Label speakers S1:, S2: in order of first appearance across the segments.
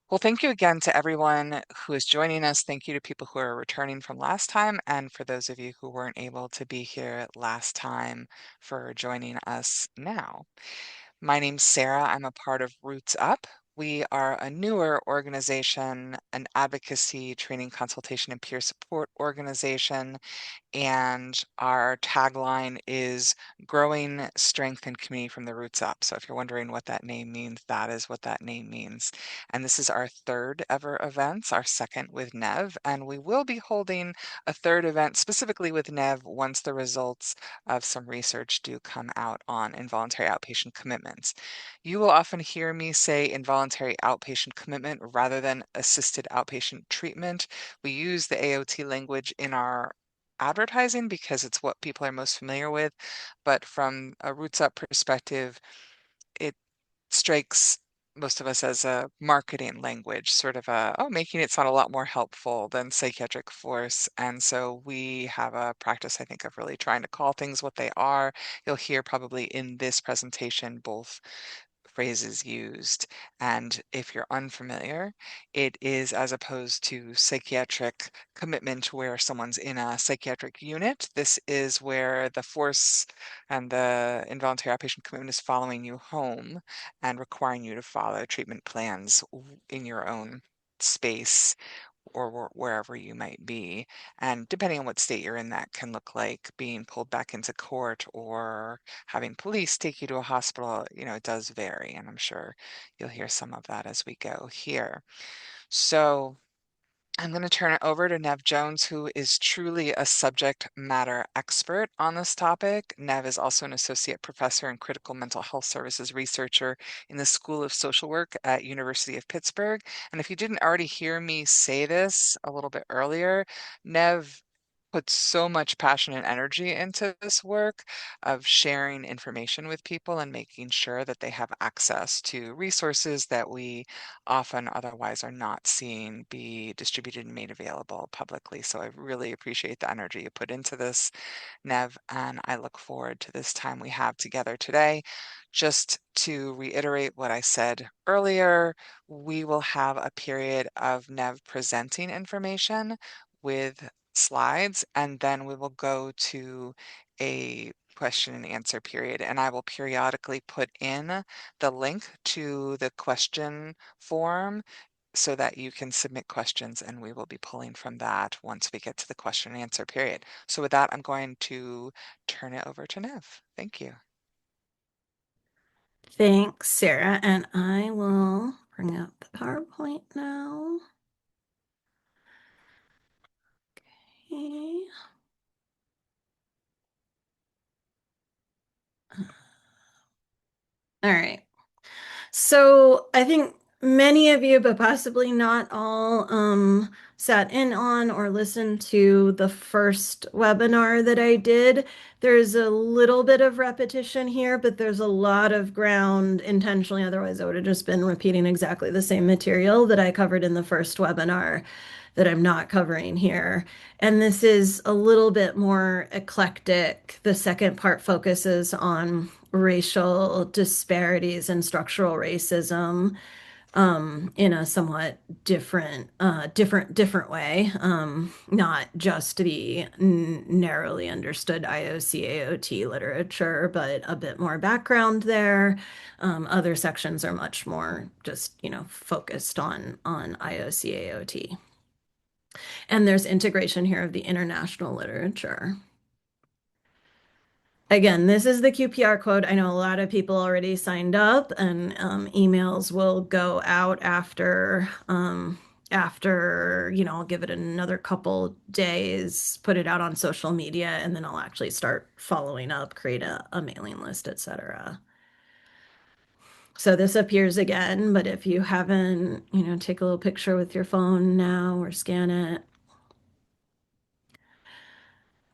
S1: Well, thank you again to everyone who is joining us. Thank you to people who are returning from last time, and for those of you who weren't able to be here last time for joining us now. My name's Sarah. I'm a part of Roots Up. We are a newer organization, an advocacy, training, consultation, and peer support organization, and our tagline is growing strength and community from the roots up. So if you're wondering what that name means, that is what that name means. And this is our third ever event, our second with Nev, and we will be holding a third event specifically with Nev once the results of some research do come out on involuntary outpatient commitments. You will often hear me say involuntary outpatient commitment rather than assisted outpatient treatment. We use the AOT language in our advertising because it's what people are most familiar with. But from a roots up perspective, it strikes most of us as a marketing language, sort of making it sound a lot more helpful than psychiatric force. And so we have a practice, I think, of really trying to call things what they are. You'll hear probably in this presentation both phrases used. And if you're unfamiliar, it is as opposed to psychiatric commitment where someone's in a psychiatric unit. This is where the force and the involuntary outpatient commitment is following you home and requiring you to follow treatment plans in your own space or wherever you might be. And depending on what state you're in, that can look like being pulled back into court or having police take you to a hospital. It does vary, and I'm sure you'll hear some of that as we go here. So I'm going to turn it over to Nev Jones, who is truly a subject matter expert on this topic. Nev is also an associate professor and critical mental health services researcher in the School of Social Work at University of Pittsburgh. And if you didn't already hear me say this a little bit earlier, Nev puts so much passion and energy into this work of sharing information with people and making sure that they have access to resources that we often otherwise are not seeing be distributed and made available publicly. So I really appreciate the energy you put into this, Nev, and I look forward to this time we have together today. Just to reiterate what I said earlier, we will have a period of Nev presenting information with slides, and then we will go to a question and answer period. And I will periodically put in the link to the question form so that you can submit questions, and we will be pulling from that once we get to the question and answer period. So with that, I'm going to turn it over to Nev. Thank you.
S2: Thanks, Sarah. And I will bring up the PowerPoint now. Okay. All right. So I think many of you, but possibly not all, sat in on or listened to the first webinar that I did. There's a little bit of repetition here, but there's a lot of ground intentionally. Otherwise, I would have just been repeating exactly the same material that I covered in the first webinar that I'm not covering here. And this is a little bit more eclectic. The second part focuses on racial disparities and structural racism in a somewhat different way, not just the narrowly understood IOC AOT literature, but a bit more background there. Other sections are much more just, focused on IOC AOT. And there's integration here of the international literature. Again, this is the QPR code. I know a lot of people already signed up, and emails will go out after, I'll give it another couple days, put it out on social media, and then I'll actually start following up, create a mailing list, etc. So this appears again, but if you haven't, take a little picture with your phone now or scan it.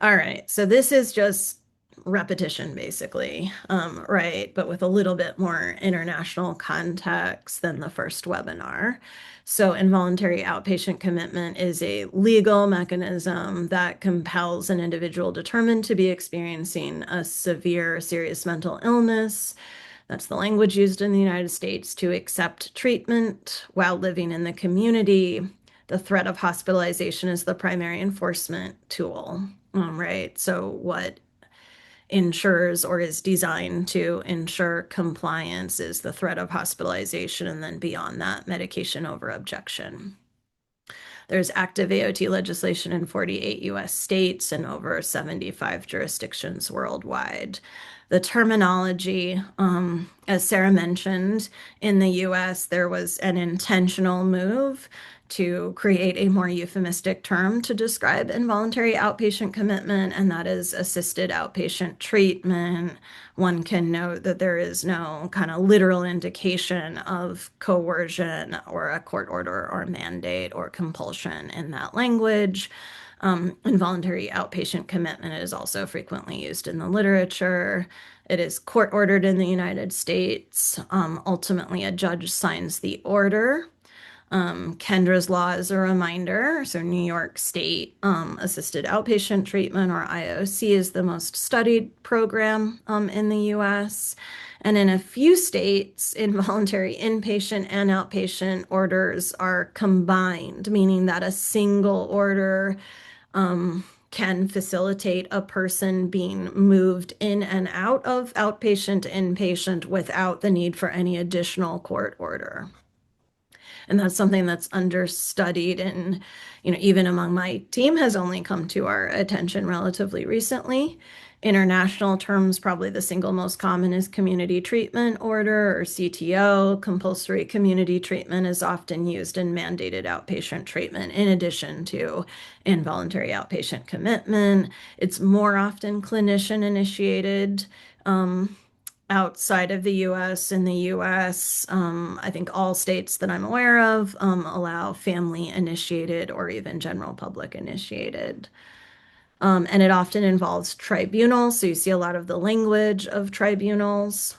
S2: All right, so this is just repetition basically, right? But with a little bit more international context than the first webinar. So involuntary outpatient commitment is a legal mechanism that compels an individual determined to be experiencing a severe, serious mental illness That's the language used in the United States to accept treatment while living in the community. The threat of hospitalization is the primary enforcement tool, right? So, what ensures or is designed to ensure compliance is the threat of hospitalization, and then beyond that, medication over objection. There's active AOT legislation in 48 US states and over 75 jurisdictions worldwide. The terminology, as Sarah mentioned, in the US, there was an intentional move to create a more euphemistic term to describe involuntary outpatient commitment, and that is assisted outpatient treatment. One can note that there is no kind of literal indication of coercion or a court order or mandate or compulsion in that language. Involuntary outpatient commitment is also frequently used in the literature. It is court ordered in the United States. Ultimately, a judge signs the order. Kendra's law is a reminder. So, New York State assisted outpatient treatment, or IOC, is the most studied program in the US. And in a few states, involuntary inpatient and outpatient orders are combined, meaning that a single order can facilitate a person being moved in and out of outpatient to inpatient without the need for any additional court order. And that's something that's understudied and, even among my team has only come to our attention relatively recently. International terms, probably the single most common is community treatment order, or CTO. Compulsory community treatment is often used in mandated outpatient treatment in addition to involuntary outpatient commitment. It's more often clinician initiated. Outside of the US, in the US, I think all states that I'm aware of allow family initiated or even general public initiated. And it often involves tribunals. So you see a lot of the language of tribunals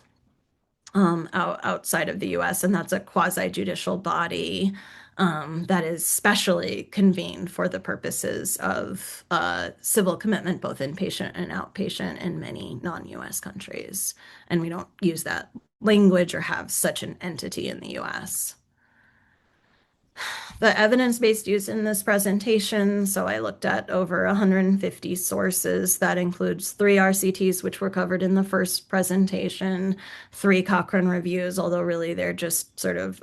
S2: outside of the US, and that's a quasi-judicial body that is specially convened for the purposes of civil commitment, both inpatient and outpatient, in many non-US countries. And we don't use that language or have such an entity in the US. The evidence-based use in this presentation, so I looked at over 150 sources. That includes 3 RCTs, which were covered in the first presentation, 3 Cochrane reviews, although really they're just sort of,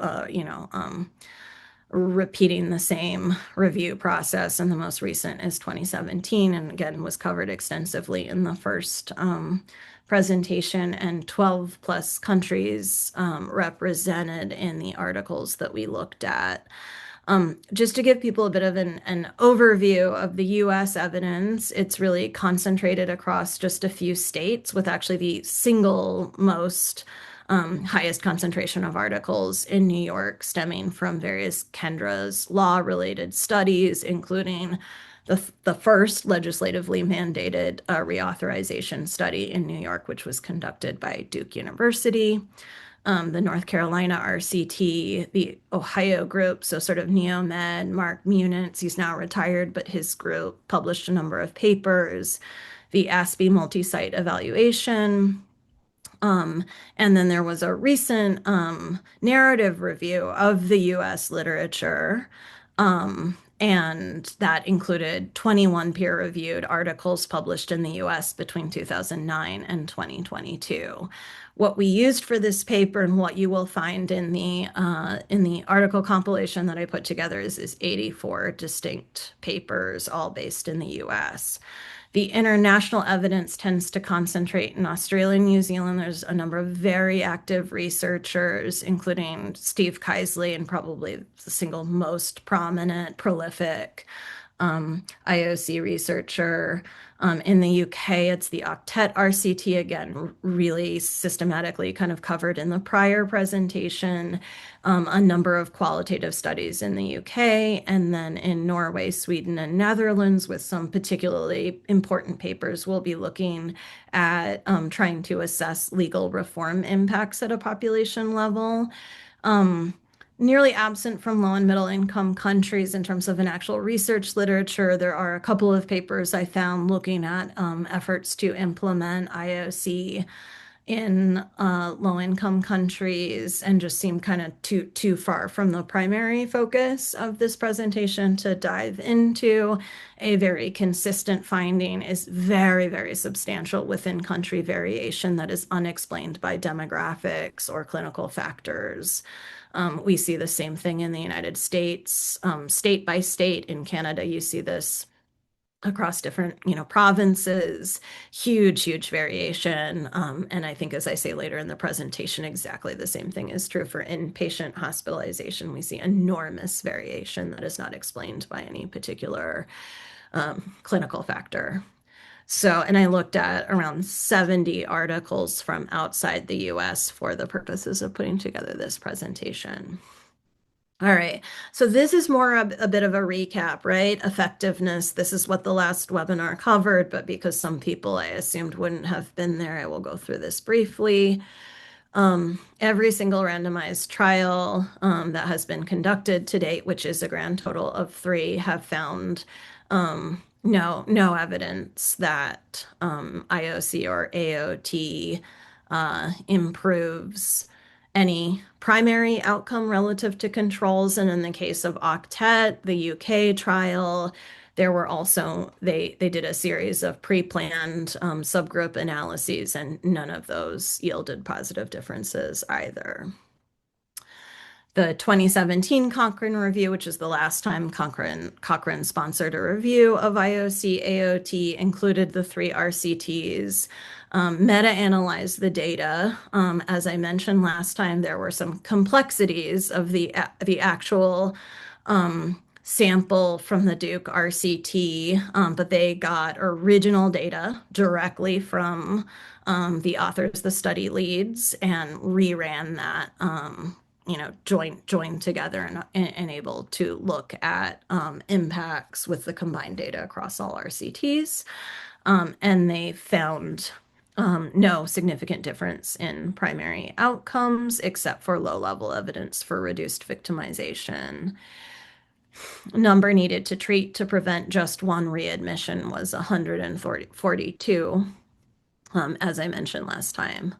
S2: repeating the same review process. And the most recent is 2017, and again, was covered extensively in the first presentation, and 12 plus countries represented in the articles that we looked at. Just to give people a bit of an overview of the US evidence, it's really concentrated across just a few states, with actually the single most highest concentration of articles in New York stemming from various Kendra's law-related studies, including the first legislatively mandated reauthorization study in New York, which was conducted by Duke University. The North Carolina RCT, the Ohio group, so sort of NeoMed, Mark Munitz, he's now retired, but his group published a number of papers, the ASPE multi-site evaluation. And then there was a recent narrative review of the US literature. And that included 21 peer-reviewed articles published in the US between 2009 and 2022. What we used for this paper, and what you will find in the article compilation that I put together, is 84 distinct papers, all based in the US. The international evidence tends to concentrate in Australia and New Zealand. There's a number of very active researchers, including Steve Keisley, and probably the single most prominent, prolific IOC researcher. In the UK, it's the Octet RCT, again, really systematically kind of covered in the prior presentation. A number of qualitative studies in the UK, and then in Norway, Sweden, and Netherlands, with some particularly important papers, we'll be looking at trying to assess legal reform impacts at a population level. Nearly absent from low and middle income countries in terms of an actual research literature. There are a couple of papers I found looking at efforts to implement IOC in low-income countries and just seemed kind of too far from the primary focus of this presentation to dive into. A very consistent finding is very, very substantial within country variation that is unexplained by demographics or clinical factors. We see the same thing in the United States, state by state. In Canada, you see this across different, provinces, huge variation. And I think, as I say later in the presentation, exactly the same thing is true for inpatient hospitalization. We see enormous variation that is not explained by any particular clinical factor. So, and I looked at around 70 articles from outside the US for the purposes of putting together this presentation. All right. So this is more a bit of a recap, right? Effectiveness. This is what the last webinar covered, but because some people I assumed wouldn't have been there, I will go through this briefly. Every single randomized trial that has been conducted to date, which is a grand total of 3, have found no evidence that IOC or AOT improves any primary outcome relative to controls. And in the case of Octet, the UK trial, there were also, they did a series of pre-planned subgroup analyses, and none of those yielded positive differences either. The 2017 Cochrane review, which is the last time Cochrane sponsored a review of IOC AOT, included the 3 RCTs, meta-analyzed the data. As I mentioned last time, there were some complexities of the actual sample from the Duke RCT, but they got original data directly from the authors, the study leads, and reran that, joined together and able to look at impacts with the combined data across all RCTs. And they found no significant difference in primary outcomes except for low-level evidence for reduced victimization. Number needed to treat to prevent just one readmission was 142, as I mentioned last time.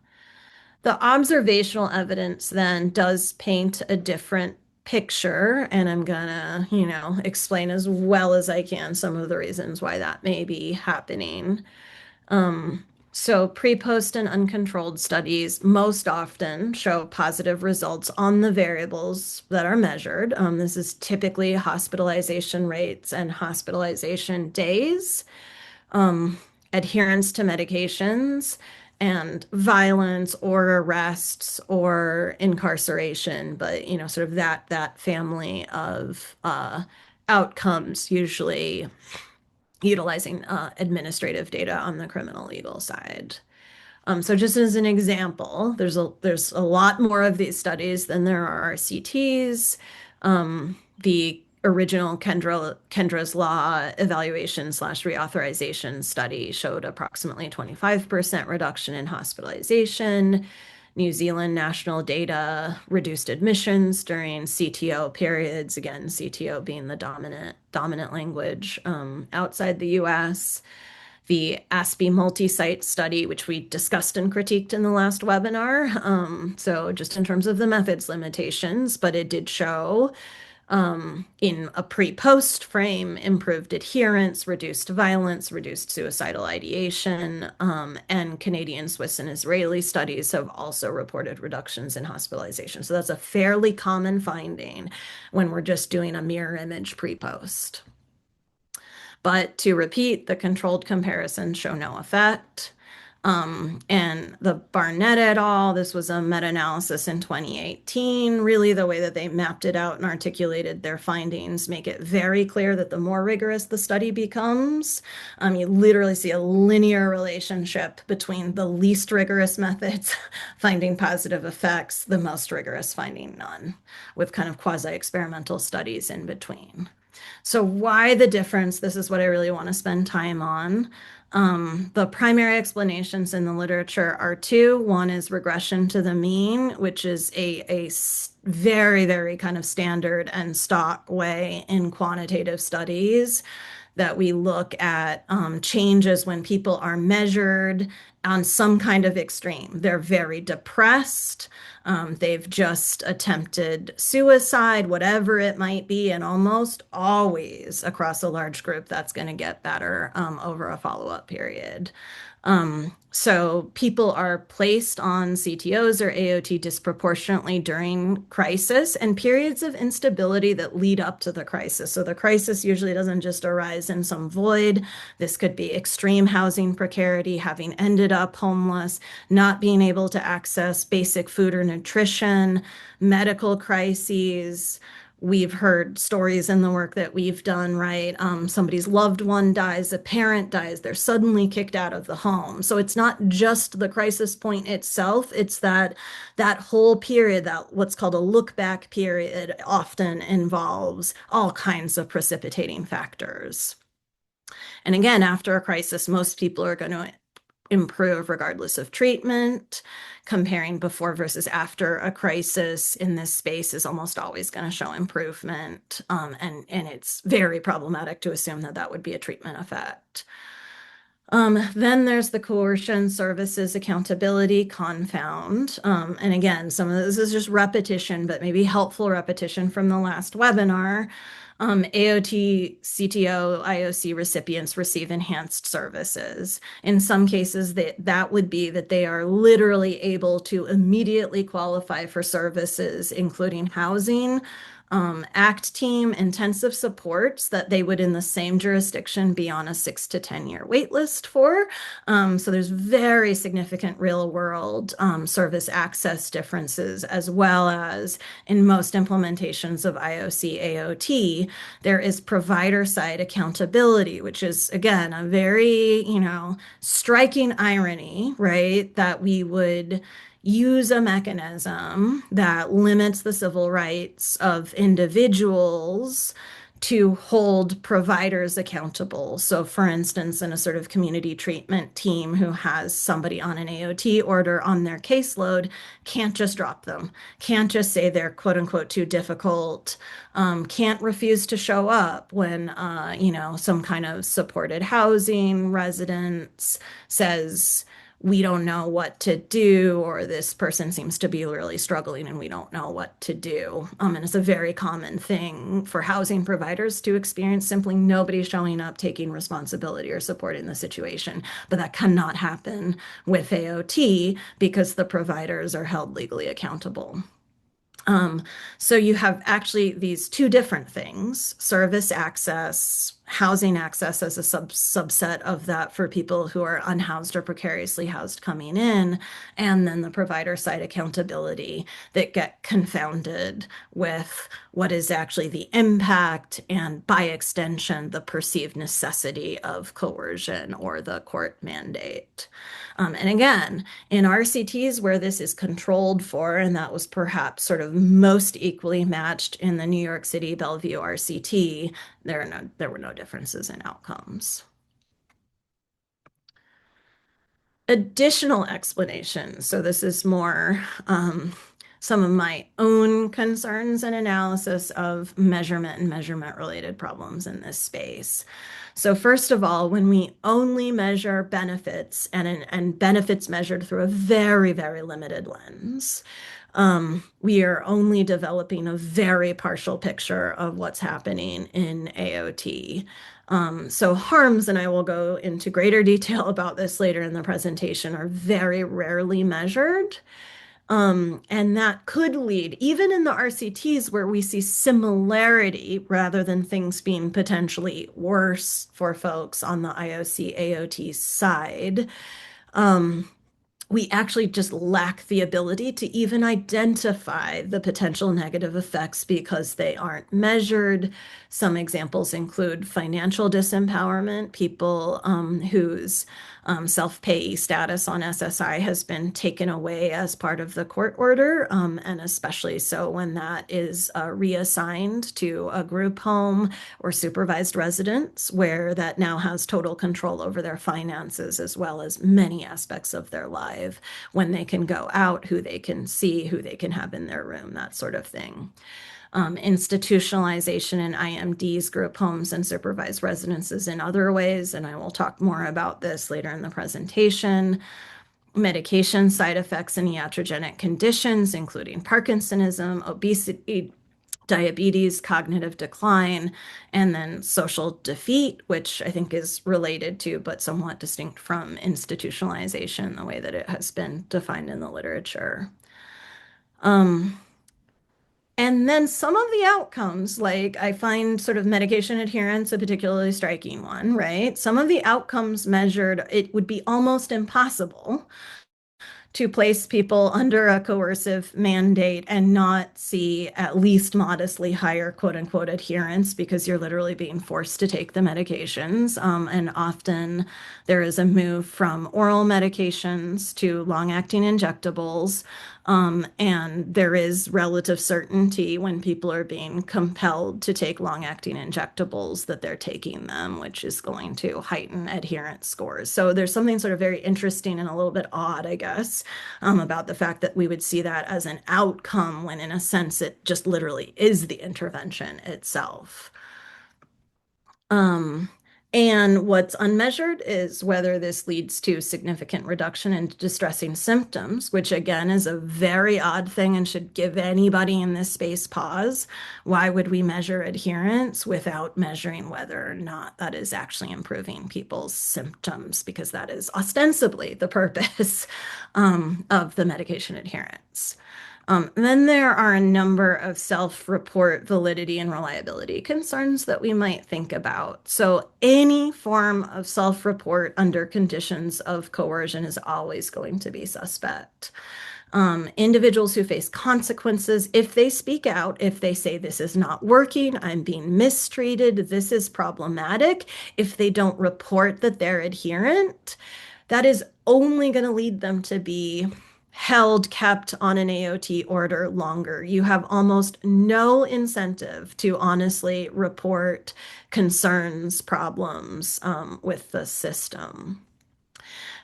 S2: The observational evidence then does paint a different picture, and I'm gonna, explain as well as I can some of the reasons why that may be happening. So pre-post and uncontrolled studies most often show positive results on the variables that are measured. This is typically hospitalization rates and hospitalization days, adherence to medications, and violence or arrests or incarceration, but sort of that family of outcomes, usually utilizing administrative data on the criminal legal side. So just as an example, there's a lot more of these studies than there are RCTs. The original Kendra's Law evaluation/reauthorization study showed approximately 25% reduction in hospitalization. New Zealand national data reduced admissions during CTO periods, again, CTO being the dominant language outside the US. The ASPE multi-site study, which we discussed and critiqued in the last webinar. So just in terms of the methods limitations, but it did show in a pre-post frame, improved adherence, reduced violence, reduced suicidal ideation, and Canadian, Swiss, and Israeli studies have also reported reductions in hospitalization. So that's a fairly common finding when we're just doing a mirror image pre-post. But to repeat, the controlled comparisons show no effect. And the Barnett et al., this was a meta-analysis in 2018. Really, the way that they mapped it out and articulated their findings make it very clear that the more rigorous the study becomes, you literally see a linear relationship between the least rigorous methods finding positive effects, the most rigorous finding none, with kind of quasi-experimental studies in between. So why the difference? This is what I really want to spend time on. The primary explanations in the literature are 2. One is regression to the mean, which is a very, very kind of standard and stock way in quantitative studies that we look at changes when people are measured on some kind of extreme. They're very depressed. They've just attempted suicide, whatever it might be, and almost always across a large group, that's going to get better over a follow-up period. So people are placed on CTOs or AOT disproportionately during crisis and periods of instability that lead up to the crisis. So the crisis usually doesn't just arise in some void. This could be extreme housing precarity, having ended up homeless, not being able to access basic food or nutrition, medical crises. We've heard stories in the work that we've done, right? Somebody's loved one dies, a parent dies, they're suddenly kicked out of the home. So it's not just the crisis point itself, it's that whole period, that what's called a look back period, often involves all kinds of precipitating factors. And again, after a crisis, most people are going to improve regardless of treatment. Comparing before versus after a crisis in this space is almost always going to show improvement. And it's very problematic to assume that that would be a treatment effect. Then there's the coercion services accountability confound. And again, some of this is just repetition, but maybe helpful repetition from the last webinar. AOT, CTO, IOC recipients receive enhanced services. In some cases, that would be that they are literally able to immediately qualify for services, including housing, ACT team, intensive supports that they would in the same jurisdiction be on a 6 to 10 year wait list for. So there's very significant real world service access differences, as well as in most implementations of IOC AOT, there is provider side accountability, which is again a very, striking irony, right? That we would use a mechanism that limits the civil rights of individuals to hold providers accountable. So, for instance, in a sort of community treatment team who has somebody on an AOT order on their caseload, can't just drop them, can't just say they're quote unquote too difficult, can't refuse to show up when, some kind of supported housing residence says, we don't know what to do, or this person seems to be really struggling and we don't know what to do. And it's a very common thing for housing providers to experience simply nobody showing up, taking responsibility, or supporting the situation. But that cannot happen with AOT because the providers are held legally accountable. Um, so you have actually these two different things, service access, housing access as a subset of that for people who are unhoused or precariously housed coming in, and then the provider side accountability that get confounded with what is actually the impact and by extension, the perceived necessity of coercion or the court mandate. And again, in RCTs where this is controlled for, and that was perhaps sort of most equally matched in the New York City Bellevue RCT, there were no differences in outcomes. Additional explanations. So this is more some of my own concerns and analysis of measurement and measurement related problems in this space. So first of all, when we only measure benefits and benefits measured through a very, very limited lens, we are only developing a very partial picture of what's happening in AOT. So harms, and I will go into greater detail about this later in the presentation, are very rarely measured. And that could lead, even in the RCTs where we see similarity rather than things being potentially worse for folks on the IOC AOT side, we actually just lack the ability to even identify the potential negative effects because they aren't measured. Some examples include financial disempowerment, people whose self-payee status on SSI has been taken away as part of the court order, and especially so when that is reassigned to a group home or supervised residence, where that now has total control over their finances as well as many aspects of their life, when they can go out, who they can see, who they can have in their room, that sort of thing. institutionalization in IMDs, group homes, and supervised residences in other ways. And I will talk more about this later in the presentation. Medication side effects in iatrogenic conditions, including Parkinsonism, obesity, diabetes, cognitive decline, and then social defeat, which I think is related to, but somewhat distinct from institutionalization, the way that it has been defined in the literature. Um, and then some of the outcomes, like I find sort of medication adherence a particularly striking one, right? Some of the outcomes measured, it would be almost impossible to place people under a coercive mandate and not see at least modestly higher quote unquote adherence because you're literally being forced to take the medications. And often there is a move from oral medications to long acting injectables. And there is relative certainty when people are being compelled to take long acting injectables that they're taking them, which is going to heighten adherence scores. So there's something sort of very interesting and a little bit odd, I guess, about the fact that we would see that as an outcome when, in a sense, it just literally is the intervention itself. Um, and what's unmeasured is whether this leads to significant reduction in distressing symptoms, which again is a very odd thing and should give anybody in this space pause. Why would we measure adherence without measuring whether or not that is actually improving people's symptoms? Because that is ostensibly the purpose of the medication adherence. Then there are a number of self-report validity and reliability concerns that we might think about. So any form of self-report under conditions of coercion is always going to be suspect. Individuals who face consequences, if they speak out, if they say, this is not working, I'm being mistreated, this is problematic, if they don't report that they're adherent, that is only going to lead them to be held, kept on an AOT order longer. You have almost no incentive to honestly report concerns, problems with the system.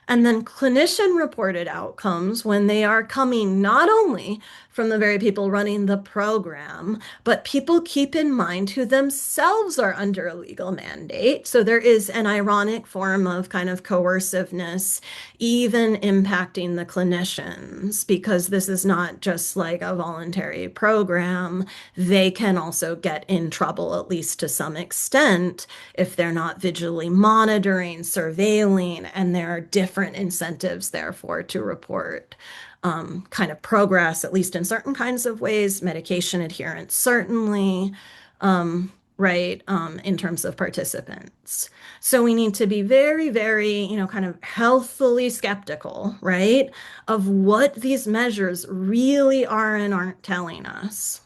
S2: And then clinician reported outcomes when they are coming not only from the very people running the program, but people keep in mind who themselves are under a legal mandate. So there is an ironic form of kind of coerciveness, even impacting the clinicians, because this is not just like a voluntary program. They can also get in trouble, at least to some extent, if they're not vigilantly monitoring, surveilling, and there are different incentives, therefore, to report kind of progress, at least in certain kinds of ways, medication adherence, certainly, right, in terms of participants. So we need to be very, very, kind of healthily skeptical, right, of what these measures really are and aren't telling us.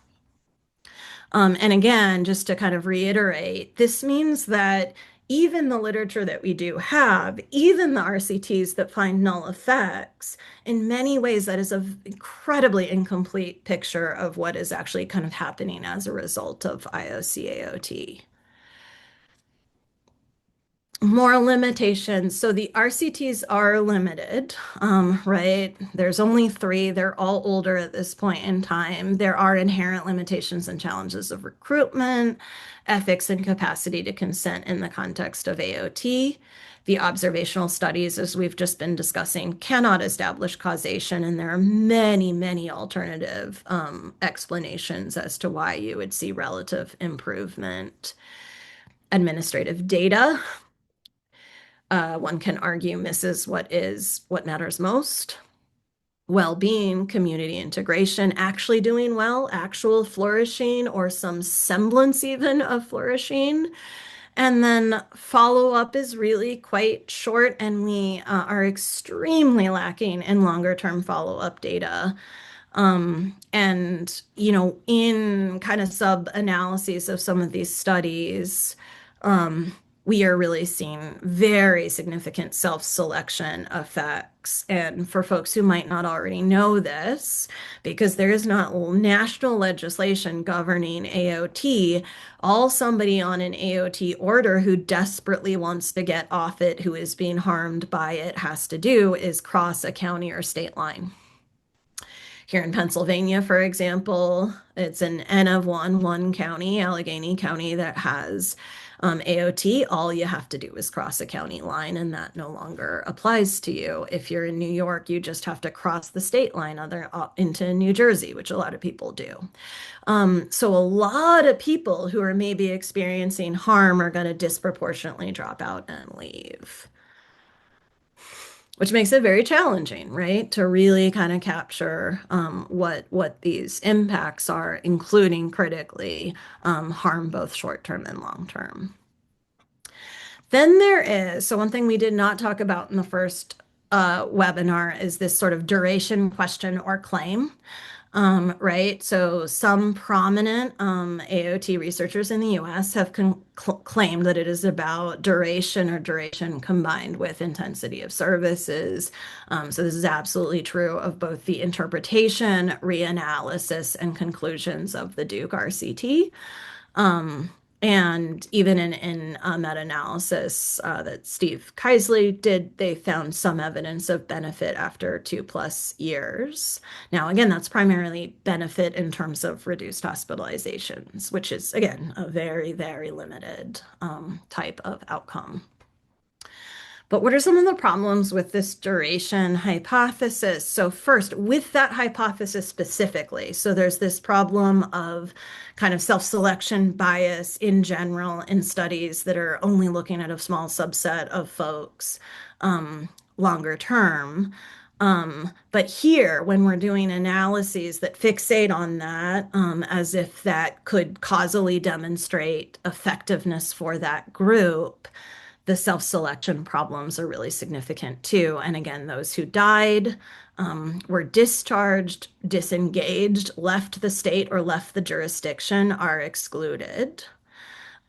S2: And again, just to kind of reiterate, this means that even the literature that we do have, even the RCTs that find null effects, in many ways, that is an incredibly incomplete picture of what is actually kind of happening as a result of IOC-AOT. More limitations. So the RCTs are limited, right? There's only three. They're all older at this point in time. There are inherent limitations and challenges of recruitment, ethics, and capacity to consent in the context of AOT. The observational studies, as we've just been discussing, cannot establish causation, and there are many, many alternative explanations as to why you would see relative improvement. Administrative data, one can argue, misses what matters most. Well-being, community integration, actually doing well, actual flourishing, or some semblance even of flourishing. And then follow-up is really quite short, and we are extremely lacking in longer-term follow-up data. And, in kind of sub-analyses of some of these studies, we are really seeing very significant self-selection effects. And for folks who might not already know this, because there is not national legislation governing AOT, all somebody on an AOT order who desperately wants to get off it, who is being harmed by it, has to do is cross a county or state line. Here in Pennsylvania, for example, it's an N of one county, Allegheny County, that has AOT. All you have to do is cross a county line, and that no longer applies to you. If you're in New York, you just have to cross the state line into New Jersey, which a lot of people do. So a lot of people who are maybe experiencing harm are going to disproportionately drop out and leave, which makes it very challenging, right? To really kind of capture what these impacts are, including critically harm both short term and long term. Then there is, so one thing we did not talk about in the first webinar is this sort of duration question or claim. Right. So some prominent AOT researchers in the US have claimed that it is about duration or duration combined with intensity of services. So this is absolutely true of both the interpretation, reanalysis, and conclusions of the Duke RCT. Um, and even in a meta-analysis that Steve Keisley did, they found some evidence of benefit after 2+ years. Now, again, that's primarily benefit in terms of reduced hospitalizations, which is, again, a very, very limited type of outcome. But what are some of the problems with this duration hypothesis? So first, with that hypothesis specifically, so there's this problem of kind of self-selection bias in general in studies that are only looking at a small subset of folks longer term. But here, when we're doing analyses that fixate on that, as if that could causally demonstrate effectiveness for that group, the self-selection problems are really significant too. And again, those who died were discharged, disengaged, left the state, or left the jurisdiction are excluded.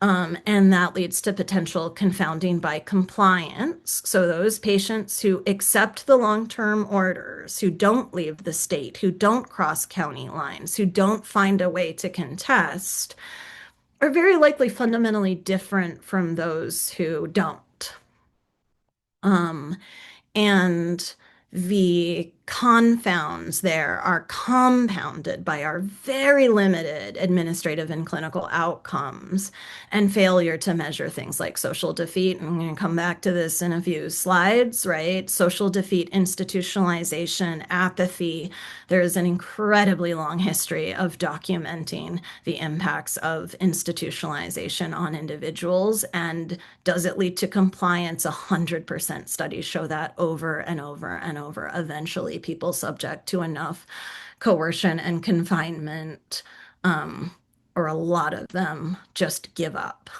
S2: And that leads to potential confounding by compliance. So those patients who accept the long-term orders, who don't leave the state, who don't cross county lines, who don't find a way to contest, are very likely fundamentally different from those who don't. Um, and the confounds there are compounded by our very limited administrative and clinical outcomes and failure to measure things like social defeat. I'm going to come back to this in a few slides, right? Social defeat, institutionalization, apathy. There is an incredibly long history of documenting the impacts of institutionalization on individuals. And does it lead to compliance? 100% studies show that over and over and over. Eventually, people subject to enough coercion and confinement, or a lot of them just give up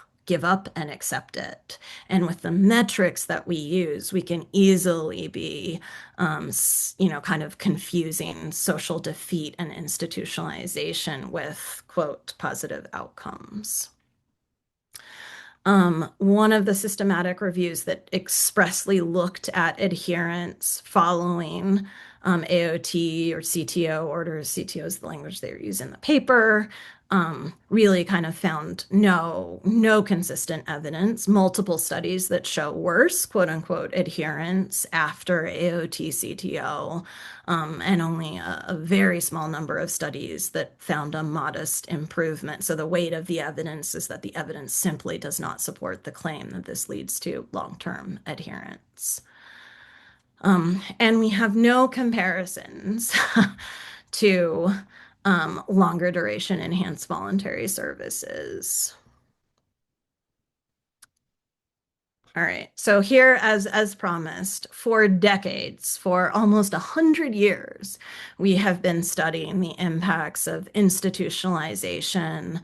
S2: and accept it. And with the metrics that we use, we can easily be, kind of confusing social defeat and institutionalization with, quote, positive outcomes. One of the systematic reviews that expressly looked at adherence following AOT or CTO orders, CTO is the language they use in the paper, really kind of found no consistent evidence, multiple studies that show worse, quote unquote, adherence after AOT CTO, and only a very small number of studies that found a modest improvement. So the weight of the evidence is that the evidence simply does not support the claim that this leads to long-term adherence. And we have no comparisons to longer duration enhanced voluntary services. All right, so here, as promised, for decades, for almost 100 years, we have been studying the impacts of institutionalization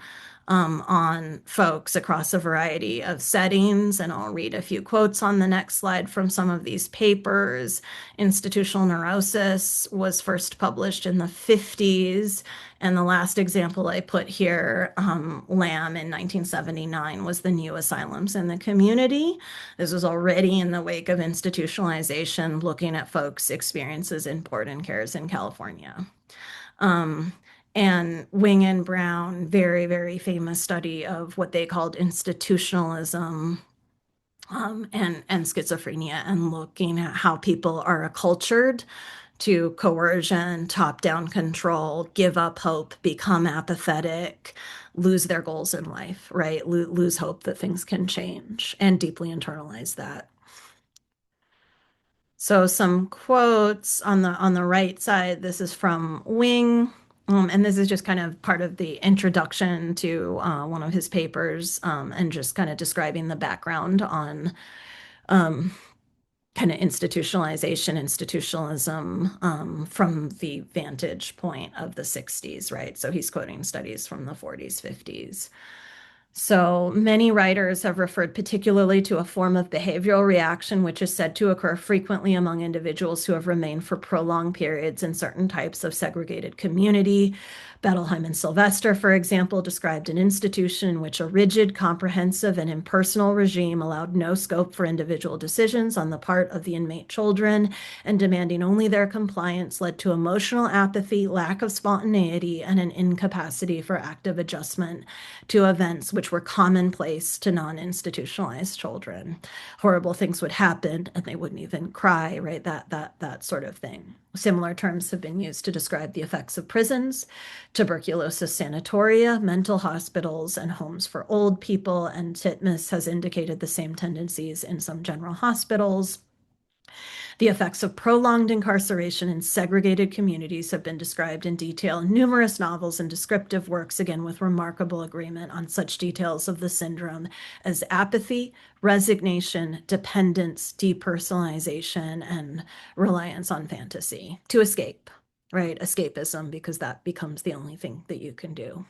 S2: on folks across a variety of settings. And I'll read a few quotes on the next slide from some of these papers. Institutional neurosis was first published in the 50s. And the last example I put here, Lamb in 1979, was the new asylums in the community. This was already in the wake of institutionalization, looking at folks' experiences in board-in cares in California. And Wing and Brown, very, very famous study of what they called institutionalism and schizophrenia, and looking at how people are accultured to coercion, top-down control, give up hope, become apathetic, lose their goals in life, right? Lose hope that things can change and deeply internalize that. So some quotes on the right side. This is from Wing, and this is just kind of part of the introduction to one of his papers, and just kind of describing the background on um, kind of institutionalization, institutionalism from the vantage point of the 60s, right? So he's quoting studies from the 40s, 50s. So many writers have referred particularly to a form of behavioral reaction, which is said to occur frequently among individuals who have remained for prolonged periods in certain types of segregated community. Bettelheim and Sylvester, for example, described an institution in which a rigid, comprehensive, and impersonal regime allowed no scope for individual decisions on the part of the inmate children, and demanding only their compliance led to emotional apathy, lack of spontaneity, and an incapacity for active adjustment to events which were commonplace to non-institutionalized children. Horrible things would happen and they wouldn't even cry, right? That sort of thing. Similar terms have been used to describe the effects of prisons, tuberculosis sanatoria, mental hospitals, and homes for old people, and Titmus has indicated the same tendencies in some general hospitals. The effects of prolonged incarceration in segregated communities have been described in detail in numerous novels and descriptive works, again with remarkable agreement on such details of the syndrome as apathy, resignation, dependence, depersonalization, and reliance on fantasy to escape, right? Escapism, because that becomes the only thing that you can do.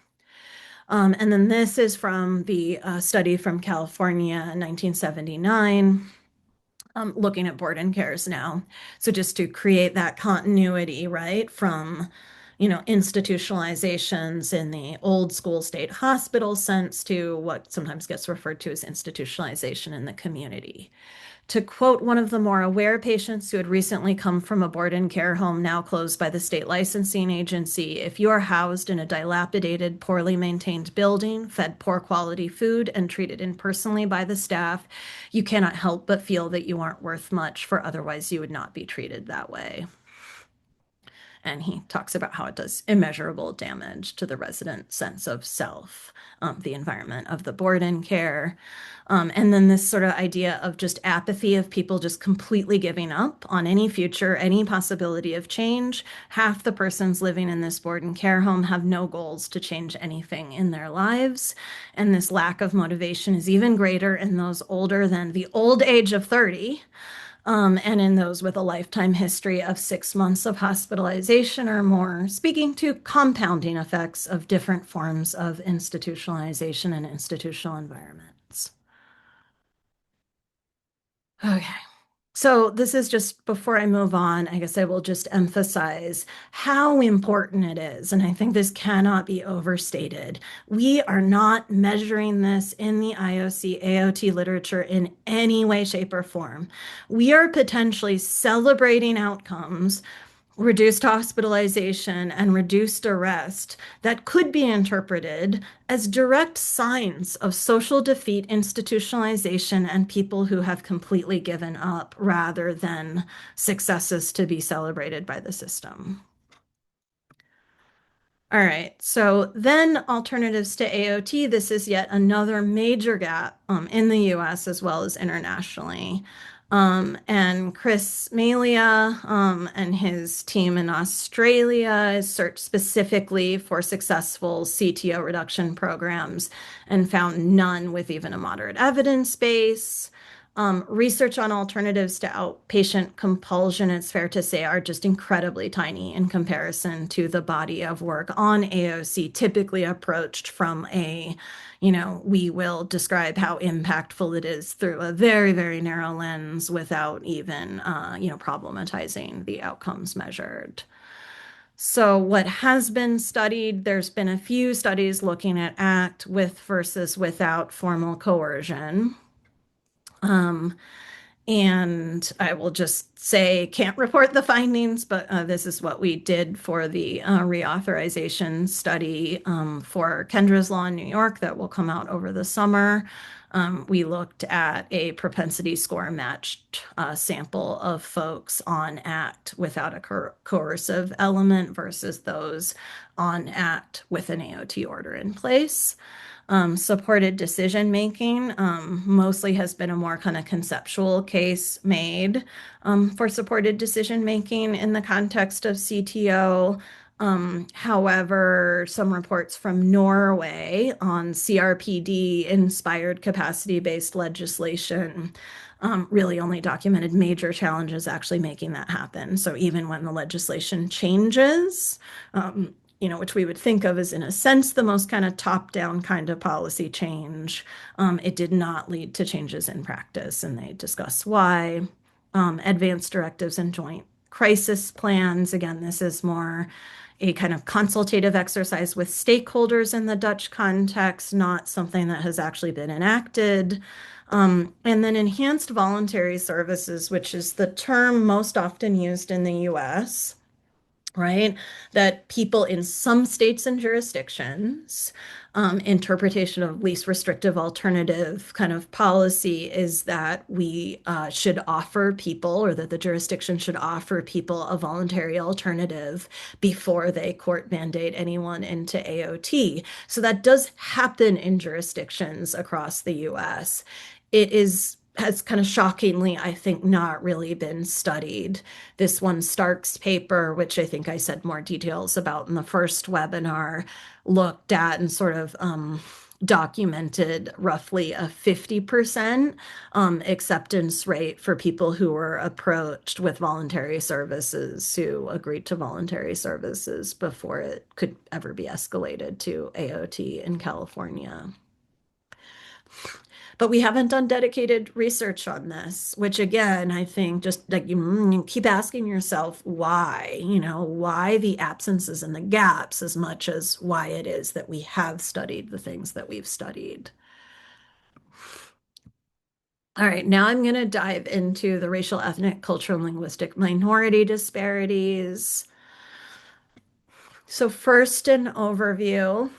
S2: And then this is from the study from California in 1979, looking at board and cares now. So just to create that continuity, right, from, institutionalizations in the old school state hospital sense to what sometimes gets referred to as institutionalization in the community. To quote one of the more aware patients who had recently come from a board and care home now closed by the state licensing agency, if you are housed in a dilapidated, poorly maintained building, fed poor quality food, and treated impersonally by the staff, you cannot help but feel that you aren't worth much, for otherwise you would not be treated that way. And he talks about how it does immeasurable damage to the resident sense of self, the environment of the board and care. And then this sort of idea of just apathy of people just completely giving up on any future, any possibility of change. Half the persons living in this board and care home have no goals to change anything in their lives. And this lack of motivation is even greater in those older than the old age of 30. And in those with a lifetime history of 6 months of hospitalization or more, speaking to compounding effects of different forms of institutionalization and institutional environments. Okay. So this is just before I move on, I guess I will just emphasize how important it is. And I think this cannot be overstated. We are not measuring this in the IOC AOT literature in any way, shape, or form. We are potentially celebrating outcomes, reduced hospitalization, and reduced arrest that could be interpreted as direct signs of social defeat, institutionalization, and people who have completely given up rather than successes to be celebrated by the system. All right, so then alternatives to AOT. This is yet another major gap in the US as well as internationally. And Chris Malia and his team in Australia searched specifically for successful CTO reduction programs and found none with even a moderate evidence base. Research on alternatives to outpatient compulsion, it's fair to say, are just incredibly tiny in comparison to the body of work on AOC, typically approached from a, we will describe how impactful it is through a very, very narrow lens without even, problematizing the outcomes measured. So what has been studied, there's been a few studies looking at ACT with versus without formal coercion. And I will just say can't report the findings, but this is what we did for the reauthorization study for Kendra's Law in New York that will come out over the summer. We looked at a propensity score matched sample of folks on ACT without a coercive element versus those on ACT with an AOT order in place. Supported decision making mostly has been a more kind of conceptual case made for supported decision making in the context of CTO. However, some reports from Norway on CRPD inspired capacity based legislation really only documented major challenges actually making that happen. So even when the legislation changes, which we would think of as, in a sense, the most kind of top-down kind of policy change, it did not lead to changes in practice, and they discuss why. Advanced directives and joint crisis plans. Again, this is more a kind of consultative exercise with stakeholders in the Dutch context, not something that has actually been enacted. And then enhanced voluntary services, which is the term most often used in the US, right? That people in some states and jurisdictions, interpretation of least restrictive alternative kind of policy is that we should offer people, or that the jurisdiction should offer people a voluntary alternative before they court mandate anyone into AOT. So that does happen in jurisdictions across the US. It has kind of shockingly, I think, not really been studied. This one Stark's paper, which I think I said more details about in the first webinar, looked at and sort of documented roughly a 50% acceptance rate for people who were approached with voluntary services, who agreed to voluntary services before it could ever be escalated to AOT in California. But we haven't done dedicated research on this, which again, I think just like you keep asking yourself why, why the absences and the gaps as much as why it is that we have studied the things that we've studied. All right, now I'm going to dive into the racial, ethnic, cultural, and linguistic minority disparities. So first, an overview.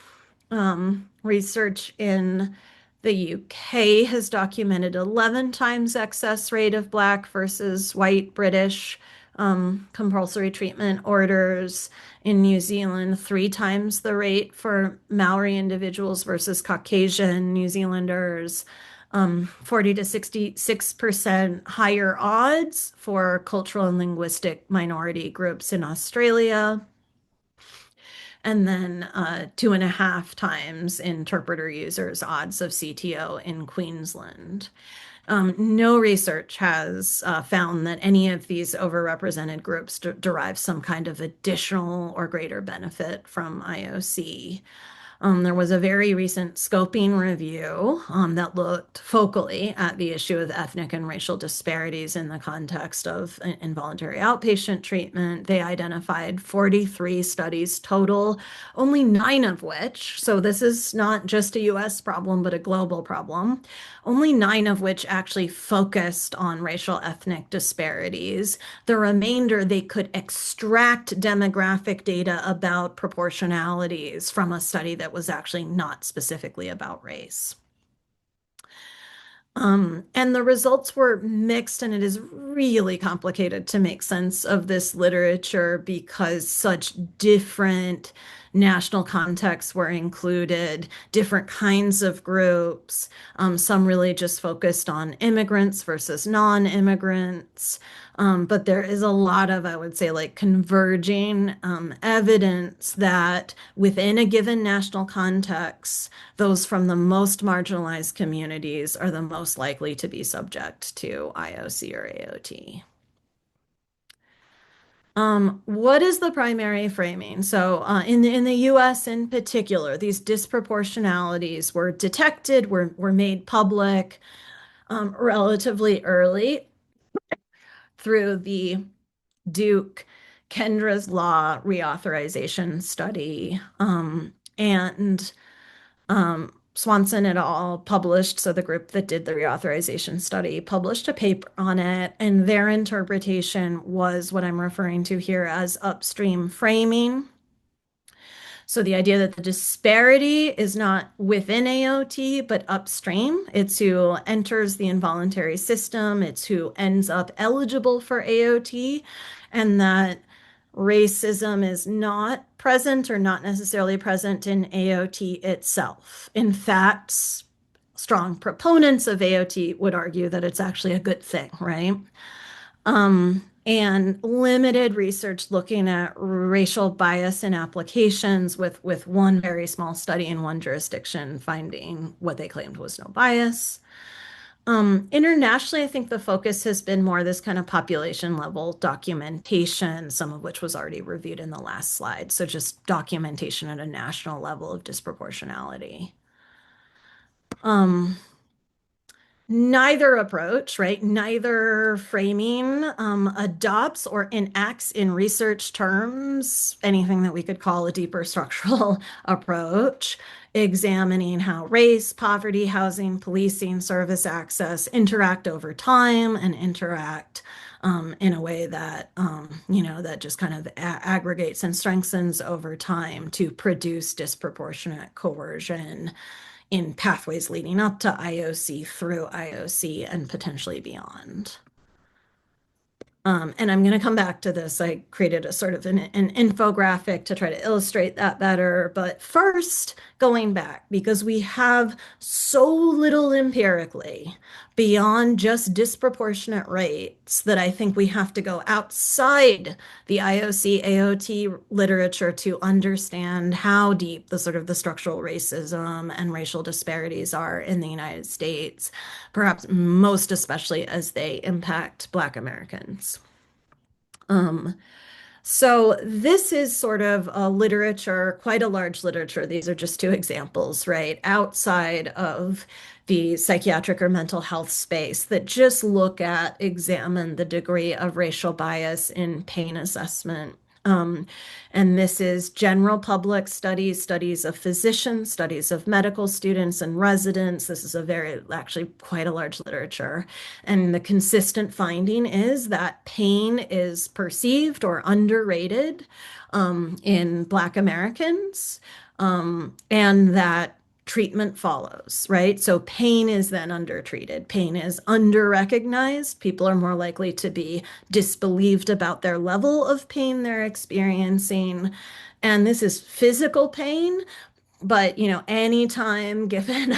S2: Research in the UK has documented 11 times excess rate of Black versus white British compulsory treatment orders. In New Zealand, 3 times the rate for Maori individuals versus Caucasian New Zealanders. 40 to 66% higher odds for cultural and linguistic minority groups in Australia, and then 2.5 times interpreter users odds of CTO in Queensland. No research has found that any of these overrepresented groups derive some kind of additional or greater benefit from IOC. There was a very recent scoping review that looked focally at the issue of ethnic and racial disparities in the context of involuntary outpatient treatment. They identified 43 studies total, only 9 of which, so this is not just a US problem, but a global problem, only 9 of which actually focused on racial ethnic disparities. The remainder, they could extract demographic data about proportionalities from a study that was actually not specifically about race. And the results were mixed, and it is really complicated to make sense of this literature because such different national contexts were included, different kinds of groups. Some really just focused on immigrants versus non-immigrants. But there is a lot of, I would say, like converging evidence that within a given national context, those from the most marginalized communities are the most likely to be subject to IOC or AOT. What is the primary framing? So, in the US in particular, these disproportionalities were detected, were made public relatively early through the Duke Kendra's Law reauthorization study. And Swanson et al. Published, so the group that did the reauthorization study published a paper on it, and their interpretation was what I'm referring to here as upstream framing. So the idea that the disparity is not within AOT, but upstream. It's who enters the involuntary system, it's who ends up eligible for AOT, and that racism is not present or not necessarily present in AOT itself. In fact, strong proponents of AOT would argue that it's actually a good thing, right? And limited research looking at racial bias in applications with one very small study in one jurisdiction finding what they claimed was no bias. Internationally, I think the focus has been more this kind of population level documentation, some of which was already reviewed in the last slide. So just documentation at a national level of disproportionality. Um, Neither approach, right? Neither framing adopts or enacts in research terms anything that we could call a deeper structural approach, examining how race, poverty, housing, policing, service access interact over time and interact in a way that, that just kind of aggregates and strengthens over time to produce disproportionate coercion in pathways leading up to IOC, through IOC, and potentially beyond. And I'm going to come back to this. I created a sort of an infographic to try to illustrate that better. But first, going back, because we have so little empirically beyond just disproportionate rates that I think we have to go outside the IOC AOT literature to understand how deep the sort of the structural racism and racial disparities are in the United States, perhaps most especially as they impact Black Americans. Um, so this is sort of a literature, quite a large literature. These are just two examples, right? Outside of the psychiatric or mental health space that just examine the degree of racial bias in pain assessment. Um, and this is general public studies, studies of physicians, studies of medical students and residents. This is actually quite a large literature. And the consistent finding is that pain is perceived or underrated in Black Americans, and that treatment follows, right? So pain is then undertreated. Pain is under-recognized. People are more likely to be disbelieved about their level of pain they're experiencing. And this is physical pain, but anytime given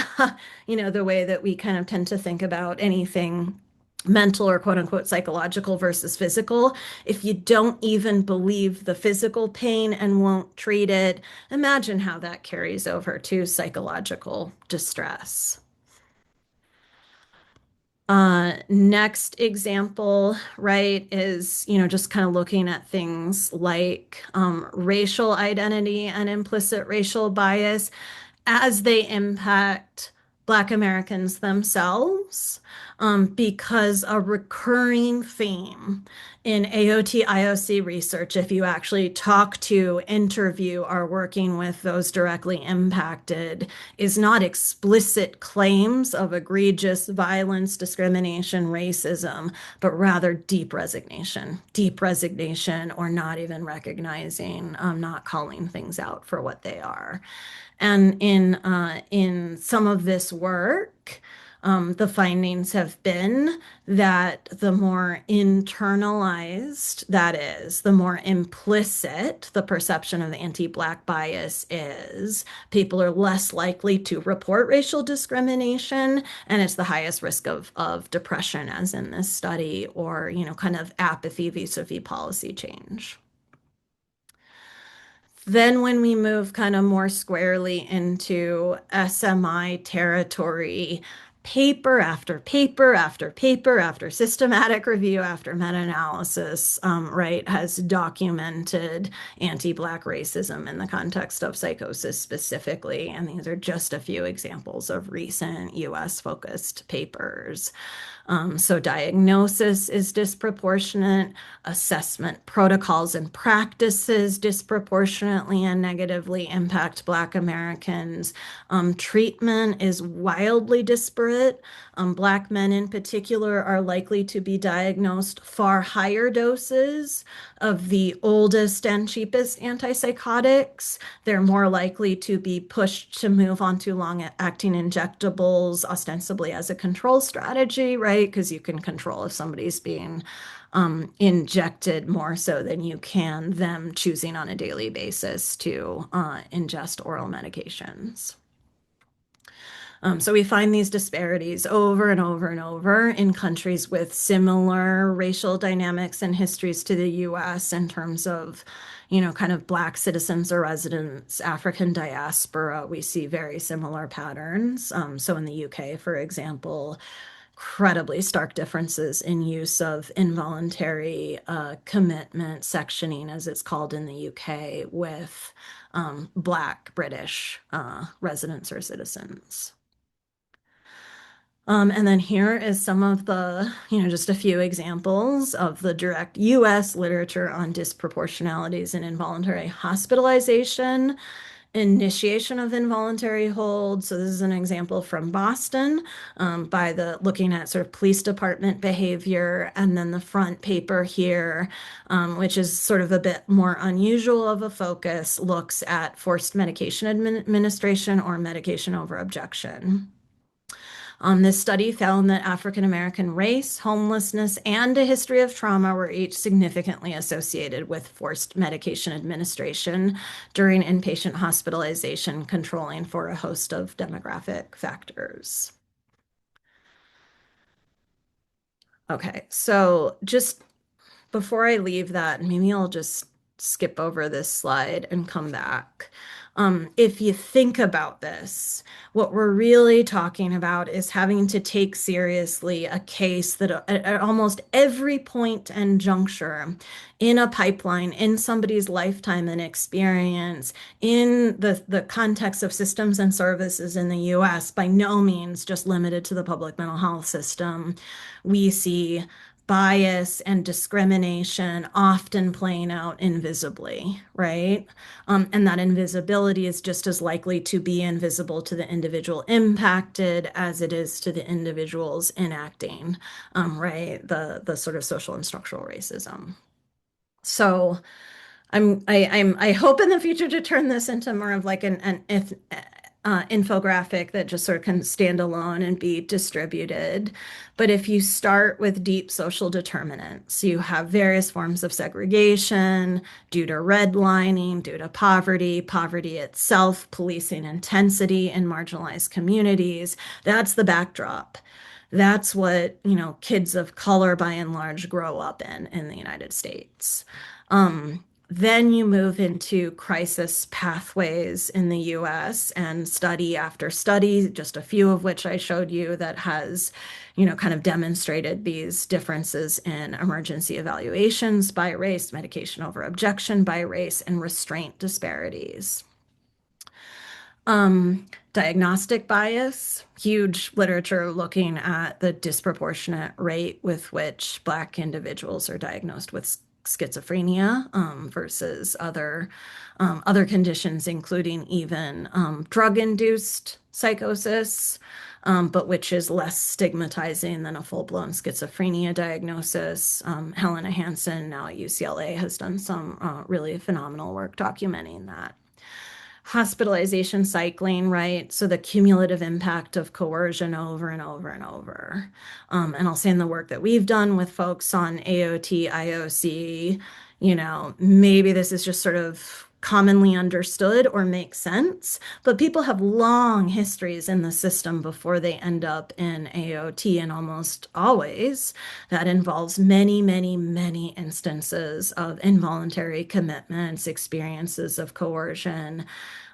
S2: the way that we kind of tend to think about anything mental or quote unquote psychological versus physical, if you don't even believe the physical pain and won't treat it, imagine how that carries over to psychological distress. Next example, right, is, just kind of looking at things like racial identity and implicit racial bias as they impact Black Americans themselves, because a recurring theme in AOT IOC research, if you actually talk to, interview, are working with those directly impacted, is not explicit claims of egregious violence, discrimination, racism, but rather deep resignation, or not even recognizing, not calling things out for what they are. And in some of this work, the findings have been that the more internalized that is, the more implicit the perception of the anti-Black bias is, people are less likely to report racial discrimination, and it's the highest risk of depression, as in this study, or, kind of apathy vis-a-vis policy change. Then when we move kind of more squarely into SMI territory, paper after paper after paper after systematic review after meta-analysis, right, has documented anti-Black racism in the context of psychosis specifically. And these are just a few examples of recent US focused papers. So diagnosis is disproportionate, assessment protocols and practices disproportionately and negatively impact Black Americans. Treatment is wildly disparate. Black men in particular are likely to be diagnosed far higher doses of the oldest and cheapest antipsychotics. They're more likely to be pushed to move on to long-acting injectables, ostensibly as a control strategy, right? Because you can control if somebody's being injected more so than you can them choosing on a daily basis to ingest oral medications. So we find these disparities over and over and over in countries with similar racial dynamics and histories to the US in terms of, kind of Black citizens or residents, African diaspora. We see very similar patterns. So in the UK, for example, incredibly stark differences in use of involuntary commitment sectioning, as it's called in the UK, with Black British residents or citizens. And then here is some of the, just a few examples of the direct US literature on disproportionalities in involuntary hospitalization, initiation of involuntary hold. So this is an example from Boston by the looking at sort of police department behavior, and then the front paper here, which is sort of a bit more unusual of a focus, looks at forced medication administration or medication over objection. This study found that African American race, homelessness, and a history of trauma were each significantly associated with forced medication administration during inpatient hospitalization, controlling for a host of demographic factors. Okay, so just before I leave that, maybe I'll just skip over this slide and come back. If you think about this, what we're really talking about is having to take seriously a case that at almost every point and juncture in a pipeline, in somebody's lifetime and experience, in the context of systems and services in the US, by no means just limited to the public mental health system, we see bias and discrimination often playing out invisibly, right? And that invisibility is just as likely to be invisible to the individual impacted as it is to the individuals enacting, right? The sort of social and structural racism. So I hope in the future to turn this into more of like an infographic that just sort of can stand alone and be distributed. But if you start with deep social determinants, you have various forms of segregation due to redlining, due to poverty, poverty itself, policing intensity in marginalized communities. That's the backdrop. That's what, kids of color by and large grow up in the United States. Then you move into crisis pathways in the US, and study after study, just a few of which I showed you, that has, kind of demonstrated these differences in emergency evaluations by race, medication over objection by race, and restraint disparities. Diagnostic bias, huge literature looking at the disproportionate rate with which Black individuals are diagnosed with schizophrenia versus other conditions, including even drug-induced psychosis, but which is less stigmatizing than a full-blown schizophrenia diagnosis. Helena Hansen, now at UCLA, has done some really phenomenal work documenting that. Hospitalization cycling, right? So the cumulative impact of coercion over and over and over. And I'll say in the work that we've done with folks on AOT, IOC, maybe this is just sort of commonly understood or makes sense, but people have long histories in the system before they end up in AOT, and almost always that involves many, many, many instances of involuntary commitments, experiences of coercion,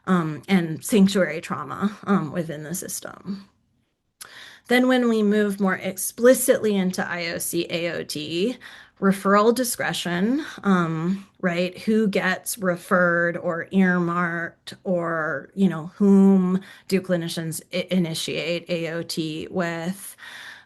S2: and sanctuary trauma within the system. Then when we move more explicitly into IOC AOT, referral discretion, right? Who gets referred or earmarked, or, whom do clinicians initiate AOT with?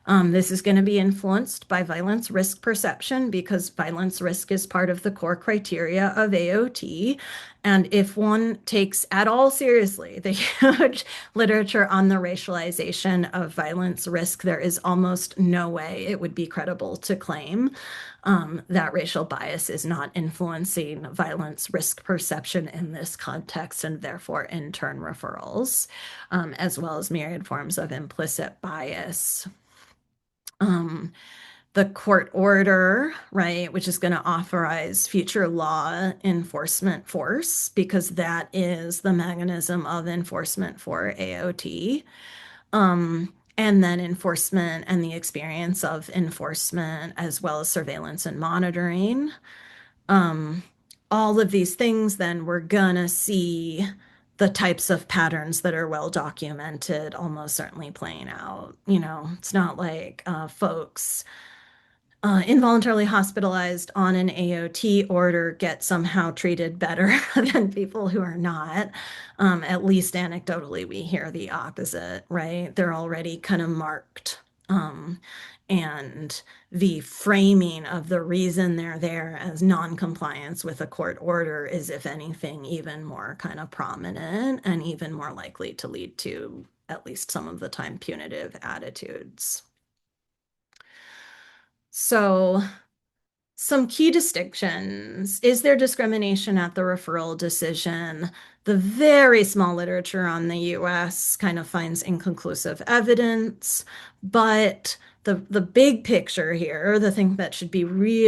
S2: This is going to be influenced by violence risk perception because violence risk is part of the core criteria of AOT. And if one takes at all seriously the huge literature on the racialization of violence risk, there is almost no way it would be credible to claim that racial bias is not influencing violence risk perception in this context, and therefore in turn referrals, as well as myriad forms of implicit bias. Um, the court order, right, which is going to authorize future law enforcement force because that is the mechanism of enforcement for AOT. And then enforcement and the experience of enforcement, as well as surveillance and monitoring. Um, all of these things, then we're gonna see the types of patterns that are well documented almost certainly playing out. It's not like folks involuntarily hospitalized on an AOT order get somehow treated better than people who are not. At least anecdotally, we hear the opposite, right? They're already kind of marked. And the framing of the reason they're there as non-compliance with a court order is, if anything, even more kind of prominent and even more likely to lead to, at least some of the time, punitive attitudes. So, some key distinctions. Is there discrimination at the referral decision? The very small literature on the US kind of finds inconclusive evidence, but the big picture here, the thing that should be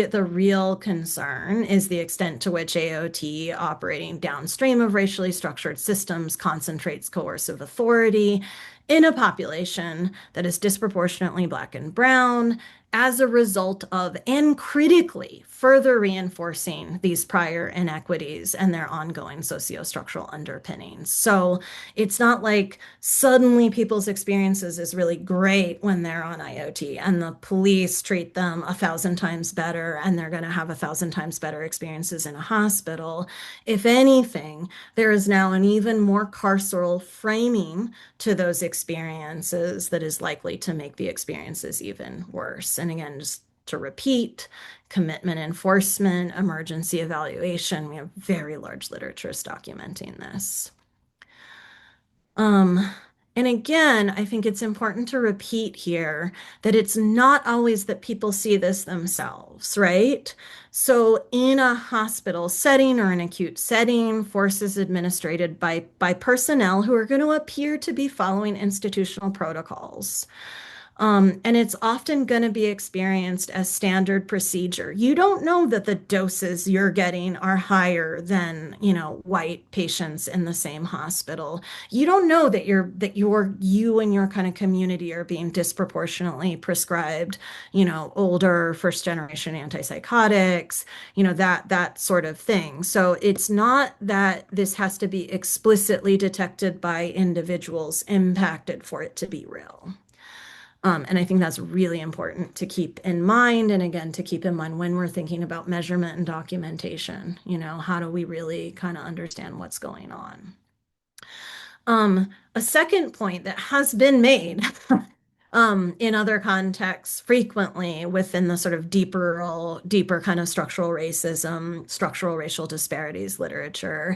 S2: the real concern is the extent to which AOT operating downstream of racially structured systems concentrates coercive authority in a population that is disproportionately Black and Brown as a result of, and critically further reinforcing, these prior inequities and their ongoing sociostructural underpinnings. So it's not like suddenly people's experiences is really great when they're on IOT and the police treat them 1,000 times better and they're going to have 1,000 times better experiences in a hospital. If anything, there is now an even more carceral framing to those experiences that is likely to make the experiences even worse. And again, just to repeat, commitment enforcement, emergency evaluation, we have very large literatures documenting this. Um, and again, I think it's important to repeat here that it's not always that people see this themselves, right? So in a hospital setting or an acute setting, force is administered by personnel who are going to appear to be following institutional protocols. And it's often going to be experienced as standard procedure. You don't know that the doses you're getting are higher than, white patients in the same hospital. You don't know that you and your kind of community are being disproportionately prescribed, older first generation antipsychotics, that sort of thing. So it's not that this has to be explicitly detected by individuals impacted for it to be real. And I think that's really important to keep in mind. And again, to keep in mind when we're thinking about measurement and documentation, how do we really kind of understand what's going on? A second point that has been made in other contexts frequently within the sort of deeper kind of structural racism, structural racial disparities literature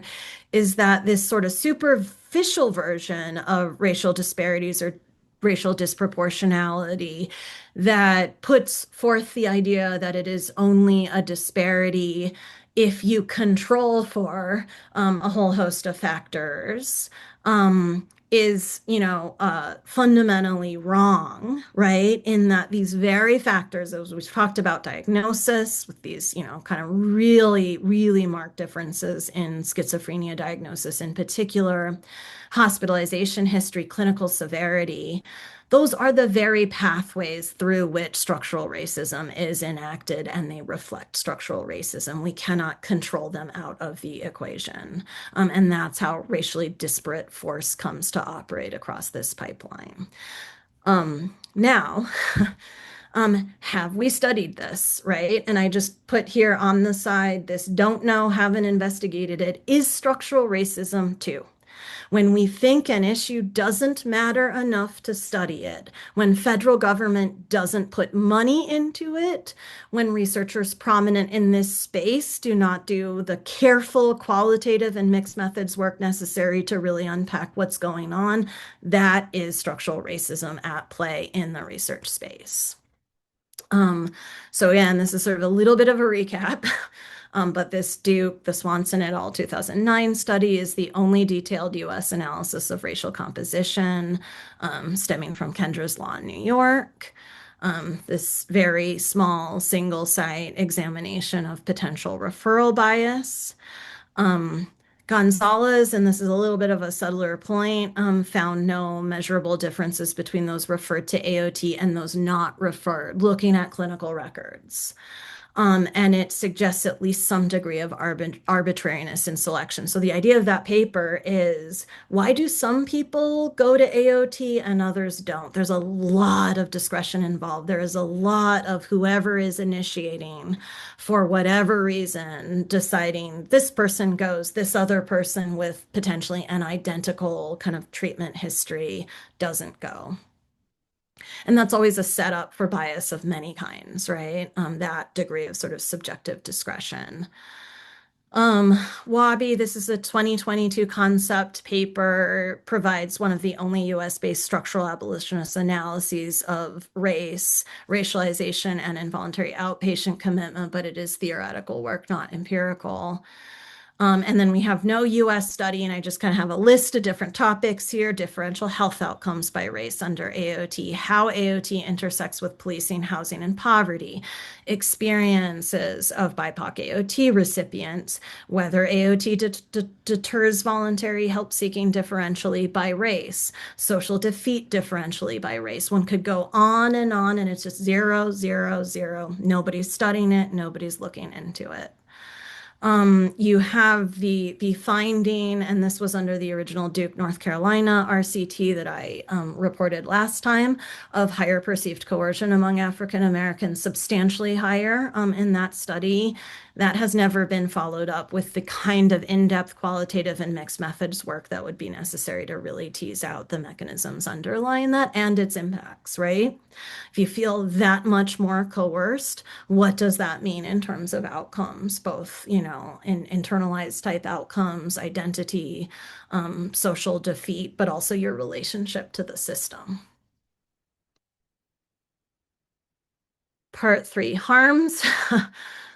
S2: is that this sort of superficial version of racial disparities or racial disproportionality that puts forth the idea that it is only a disparity if you control for a whole host of factors, is, fundamentally wrong, right? In that these very factors, as we've talked about diagnosis with these, kind of really, really marked differences in schizophrenia diagnosis in particular, hospitalization history, clinical severity, those are the very pathways through which structural racism is enacted, and they reflect structural racism. We cannot control them out of the equation. And that's how racially disparate force comes to operate across this pipeline. Now, have we studied this, right? And I just put here on the side this don't know, haven't investigated it. Is structural racism too? When we think an issue doesn't matter enough to study it, when federal government doesn't put money into it, when researchers prominent in this space do not do the careful qualitative and mixed methods work necessary to really unpack what's going on, that is structural racism at play in the research space. Um, so again, this is sort of a little bit of a recap. But this Duke, the Swanson et al. 2009 study is the only detailed US analysis of racial composition, stemming from Kendra's Law in New York. This very small single site examination of potential referral bias. Um, Gonzalez, and this is a little bit of a subtler point, found no measurable differences between those referred to AOT and those not referred, looking at clinical records. And it suggests at least some degree of arbitrariness in selection. So the idea of that paper is why do some people go to AOT and others don't? There's a lot of discretion involved. There is a lot of whoever is initiating, for whatever reason, deciding this person goes, this other person with potentially an identical kind of treatment history doesn't go. And that's always a setup for bias of many kinds, right? That degree of sort of subjective discretion. Wabi, this is a 2022 concept paper, provides one of the only US-based structural abolitionist analyses of race, racialization, and involuntary outpatient commitment, but it is theoretical work, not empirical. And then we have no US study, and I just kind of have a list of different topics here: differential health outcomes by race under AOT, how AOT intersects with policing, housing, and poverty, experiences of BIPOC AOT recipients, whether AOT deters voluntary help seeking differentially by race, social defeat differentially by race. One could go on, and it's just zero, zero, zero. Nobody's studying it, nobody's looking into it. You have the finding, and this was under the original Duke, North Carolina RCT that I reported last time, of higher perceived coercion among African Americans, substantially higher in that study. That has never been followed up with the kind of in-depth qualitative and mixed methods work that would be necessary to really tease out the mechanisms underlying that and its impacts, right? If you feel that much more coerced, what does that mean in terms of outcomes, both, in internalized type outcomes, identity, social defeat, but also your relationship to the system? Part three, harms.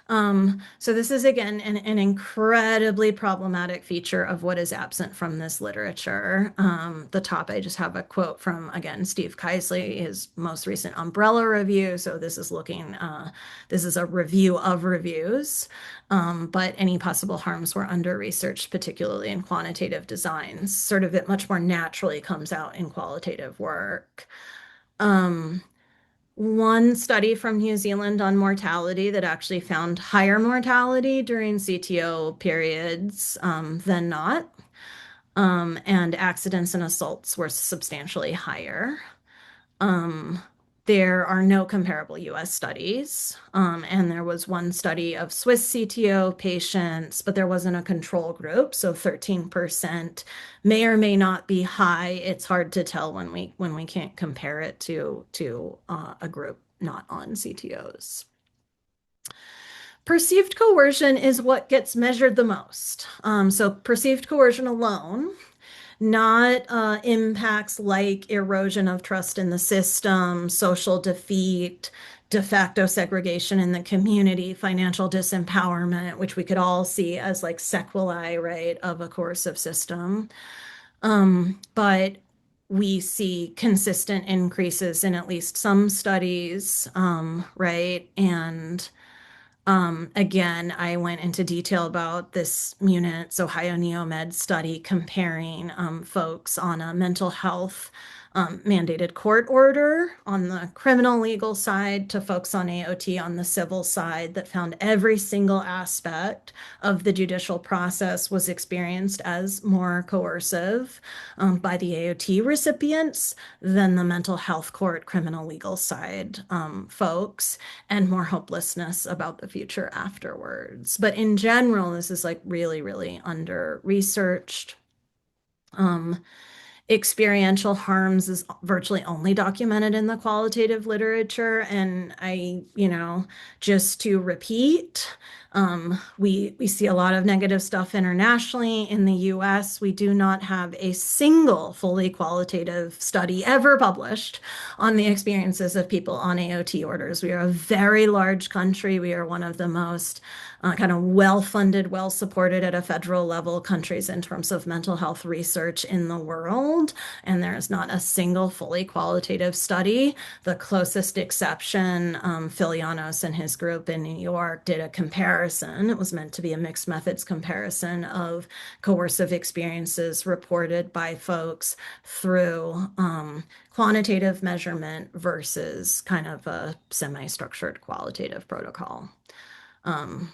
S2: So this is again an incredibly problematic feature of what is absent from this literature. The top, I just have a quote from, again, Steve Keisley, his most recent umbrella review. So this is this is a review of reviews, but any possible harms were under researched, particularly in quantitative designs. Sort of it much more naturally comes out in qualitative work. One study from New Zealand on mortality that actually found higher mortality during CTO periods than not. And accidents and assaults were substantially higher. Um, there are no comparable US studies. And there was one study of Swiss CTO patients, but there wasn't a control group. So 13% may or may not be high. It's hard to tell when we can't compare it to a group not on CTOs. Perceived coercion is what gets measured the most. So perceived coercion alone, not impacts like erosion of trust in the system, social defeat, de facto segregation in the community, financial disempowerment, which we could all see as like sequelae, right, of a coercive system. But we see consistent increases in at least some studies, right? And again, I went into detail about this Munit's Ohio Neomed study comparing folks on a mental health mandated court order on the criminal legal side to folks on AOT on the civil side that found every single aspect of the judicial process was experienced as more coercive by the AOT recipients than the mental health court criminal legal side folks, and more hopelessness about the future afterwards. But in general, this is like really, really under researched. Um, Experiential harms is virtually only documented in the qualitative literature. And just to repeat, we see a lot of negative stuff internationally. In the US, we do not have a single fully qualitative study ever published on the experiences of people on AOT orders. We are a very large country. We are one of the most kind of well-funded, well-supported at a federal level countries in terms of mental health research in the world. And there is not a single fully qualitative study. The closest exception, Phil Llanos and his group in New York did a comparison. It was meant to be a mixed methods comparison of coercive experiences reported by folks through quantitative measurement versus kind of a semi-structured qualitative protocol. Um,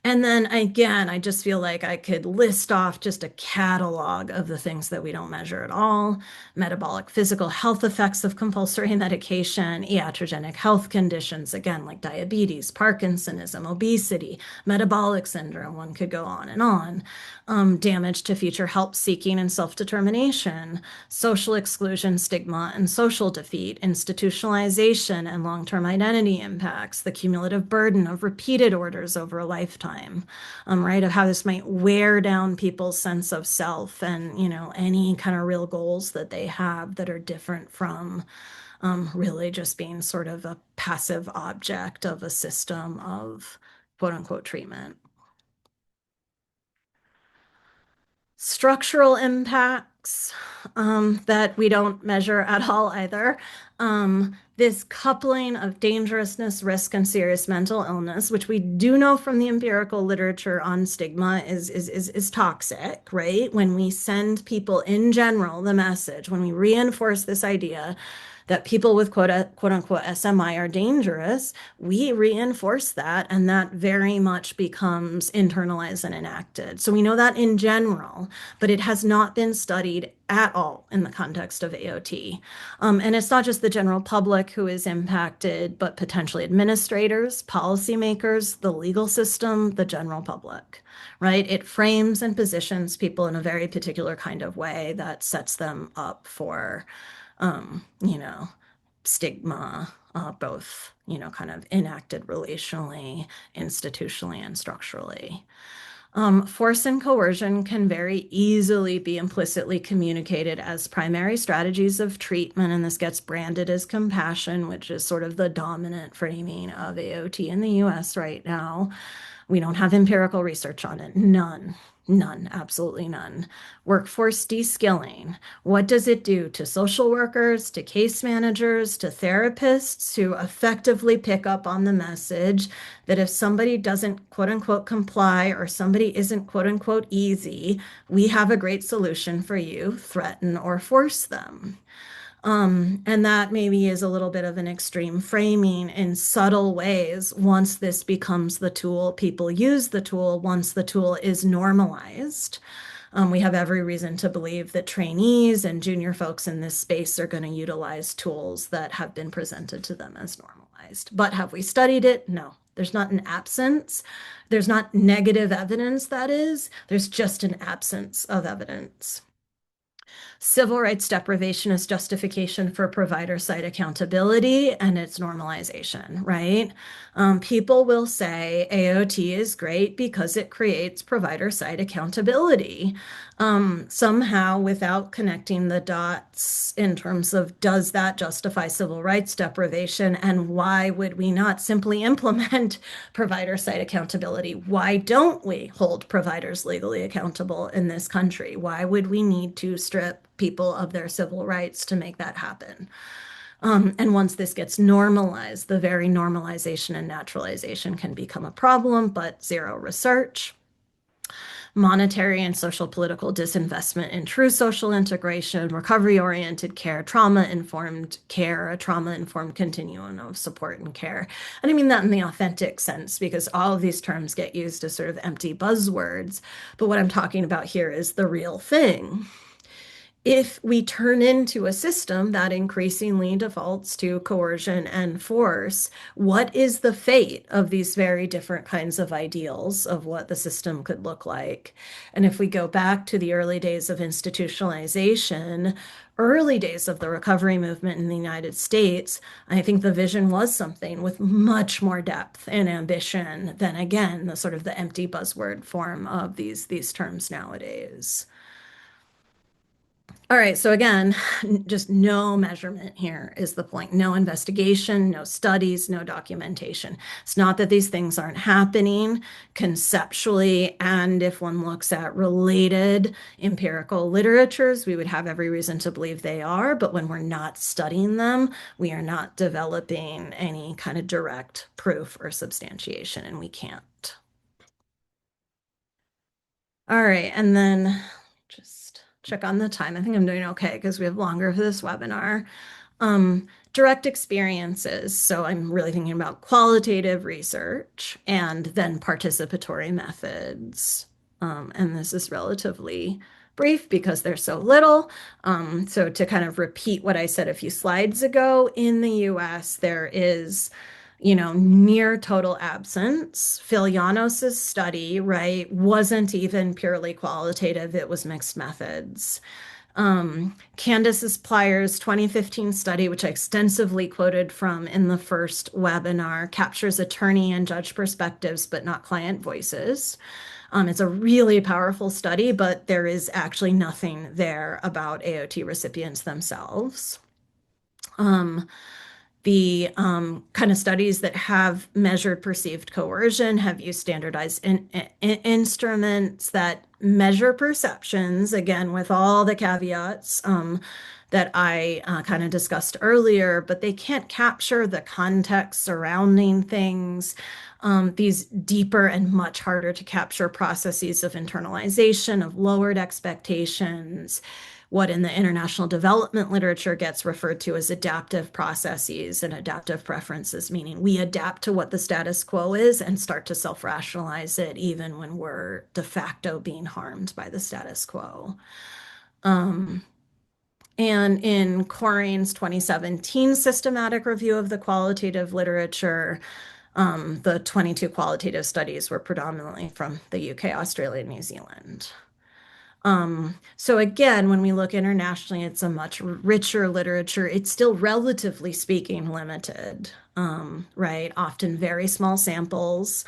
S2: and then again, I just feel like I could list off just a catalog of the things that we don't measure at all: metabolic physical health effects of compulsory medication, iatrogenic health conditions, again, like diabetes, Parkinsonism, obesity, metabolic syndrome, one could go on and on. Damage to future help seeking and self-determination, social exclusion, stigma, and social defeat, institutionalization and long-term identity impacts, the cumulative burden of repeated orders over a lifetime, right? Of how this might wear down people's sense of self and, any kind of real goals that they have that are different from really just being sort of a passive object of a system of quote unquote treatment. Structural impacts that we don't measure at all either. This coupling of dangerousness, risk, and serious mental illness, which we do know from the empirical literature on stigma is toxic, right? When we send people in general the message, when we reinforce this idea that people with quote unquote SMI are dangerous, we reinforce that, and that very much becomes internalized and enacted. So we know that in general, but it has not been studied at all in the context of AOT. And it's not just the general public who is impacted, but potentially administrators, policymakers, the legal system, the general public, right? It frames and positions people in a very particular kind of way that sets them up for um, you know, stigma, both, kind of enacted relationally, institutionally, and structurally. Force and coercion can very easily be implicitly communicated as primary strategies of treatment, and this gets branded as compassion, which is sort of the dominant framing of AOT in the US right now. We don't have empirical research on it. None. None, absolutely none. Workforce de-skilling. What does it do to social workers, to case managers, to therapists who effectively pick up on the message that if somebody doesn't quote unquote comply or somebody isn't quote unquote easy, we have a great solution for you, threaten or force them. And that maybe is a little bit of an extreme framing in subtle ways. Once this becomes the tool, people use the tool. Once the tool is normalized, we have every reason to believe that trainees and junior folks in this space are going to utilize tools that have been presented to them as normalized. But have we studied it? No. There's not an absence. There's not negative evidence, that is. There's just an absence of evidence. Civil rights deprivation is justification for provider side accountability and its normalization, right? People will say AOT is great because it creates provider side accountability. Somehow, without connecting the dots in terms of does that justify civil rights deprivation, and why would we not simply implement provider side accountability? Why don't we hold providers legally accountable in this country? Why would we need to strip people of their civil rights to make that happen? And once this gets normalized, the very normalization and naturalization can become a problem, but zero research. monetary and social political disinvestment in true social integration, recovery-oriented care, trauma-informed care, a trauma-informed continuum of support and care. And I mean that in the authentic sense, because all of these terms get used as sort of empty buzzwords. But what I'm talking about here is the real thing. If we turn into a system that increasingly defaults to coercion and force, what is the fate of these very different kinds of ideals of what the system could look like? And if we go back to the early days of institutionalization, early days of the recovery movement in the United States, I think the vision was something with much more depth and ambition than, again, the sort of the empty buzzword form of these terms nowadays. All right, so again, just no measurement here is the point. No investigation, no studies, no documentation. It's not that these things aren't happening conceptually, and if one looks at related empirical literatures, we would have every reason to believe they are, but when we're not studying them, we are not developing any kind of direct proof or substantiation, and we can't. All right, and then just check on the time. I think I'm doing okay because we have longer for this webinar. Direct experiences. So I'm really thinking about qualitative research and then participatory methods. And this is relatively brief because there's so little. So to kind of repeat what I said a few slides ago, in the US, there is near total absence. Philianos's study, right, wasn't even purely qualitative, it was mixed methods. Candace's Pliers 2015 study, which I extensively quoted from in the first webinar, captures attorney and judge perspectives, but not client voices. It's a really powerful study, but there is actually nothing there about AOT recipients themselves. The kind of studies that have measured perceived coercion have used standardized instruments that measure perceptions, again, with all the caveats that I kind of discussed earlier, but they can't capture the context surrounding things. These deeper and much harder to capture processes of internalization, of lowered expectations, what in the international development literature gets referred to as adaptive processes and adaptive preferences, meaning we adapt to what the status quo is and start to self-rationalize it even when we're de facto being harmed by the status quo. And in Corain's 2017 systematic review of the qualitative literature, the 22 qualitative studies were predominantly from the UK, Australia, and New Zealand. So again, when we look internationally, it's a much richer literature. It's still, relatively speaking, limited, right? Often very small samples,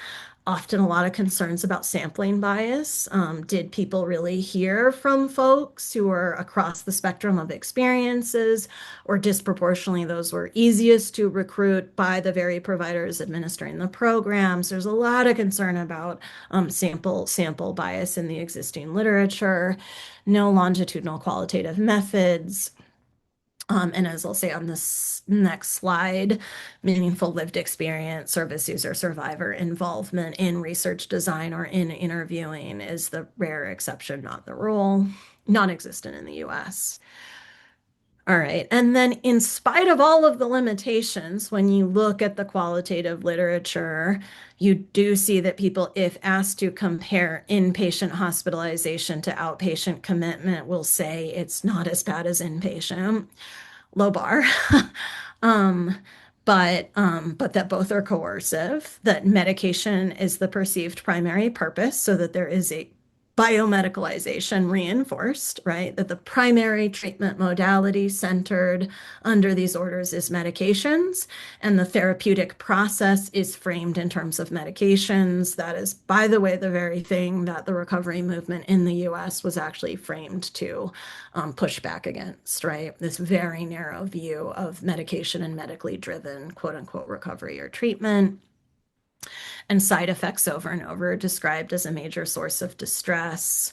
S2: often a lot of concerns about sampling bias. Did people really hear from folks who are across the spectrum of experiences, or disproportionately those were easiest to recruit by the very providers administering the programs? There's a lot of concern about sample bias in the existing literature, no longitudinal qualitative methods. And as I'll say on this next slide, meaningful lived experience, service user survivor involvement in research design or in interviewing is the rare exception, not the rule, non-existent in the US. All right. And then, in spite of all of the limitations, when you look at the qualitative literature, you do see that people, if asked to compare inpatient hospitalization to outpatient commitment, will say it's not as bad as inpatient. Low bar. um, but that both are coercive, that medication is the perceived primary purpose, so that there is a biomedicalization reinforced, right? That the primary treatment modality centered under these orders is medications, and the therapeutic process is framed in terms of medications. That is, by the way, the very thing that the recovery movement in the US was actually framed to push back against, right? This very narrow view of medication and medically driven, quote unquote, recovery or treatment. And side effects over and over described as a major source of distress.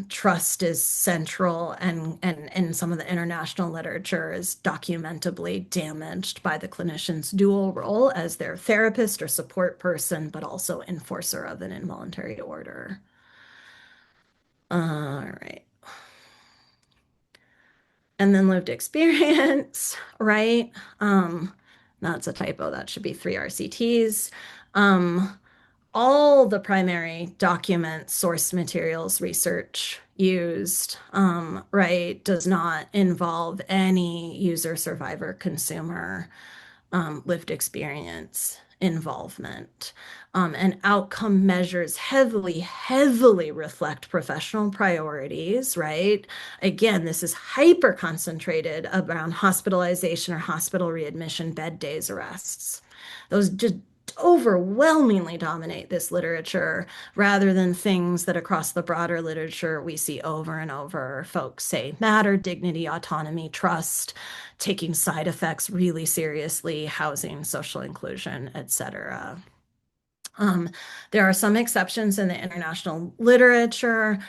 S2: Trust is central, and in some of the international literature is documentably damaged by the clinician's dual role as their therapist or support person, but also enforcer of an involuntary order. and then lived experience, right? Um, that's a typo. That should be three RCTs. Um, all the primary documents, source materials, research used, right, does not involve any user, survivor, consumer lived experience involvement. And outcome measures heavily reflect professional priorities, right? Again, this is hyper concentrated around hospitalization or hospital readmission, bed days, arrests. Those just overwhelmingly dominate this literature rather than things that across the broader literature we see over and over. Folks say matter, dignity, autonomy, trust, taking side effects really seriously, housing, social inclusion, etc. Um, there are some exceptions in the international literature.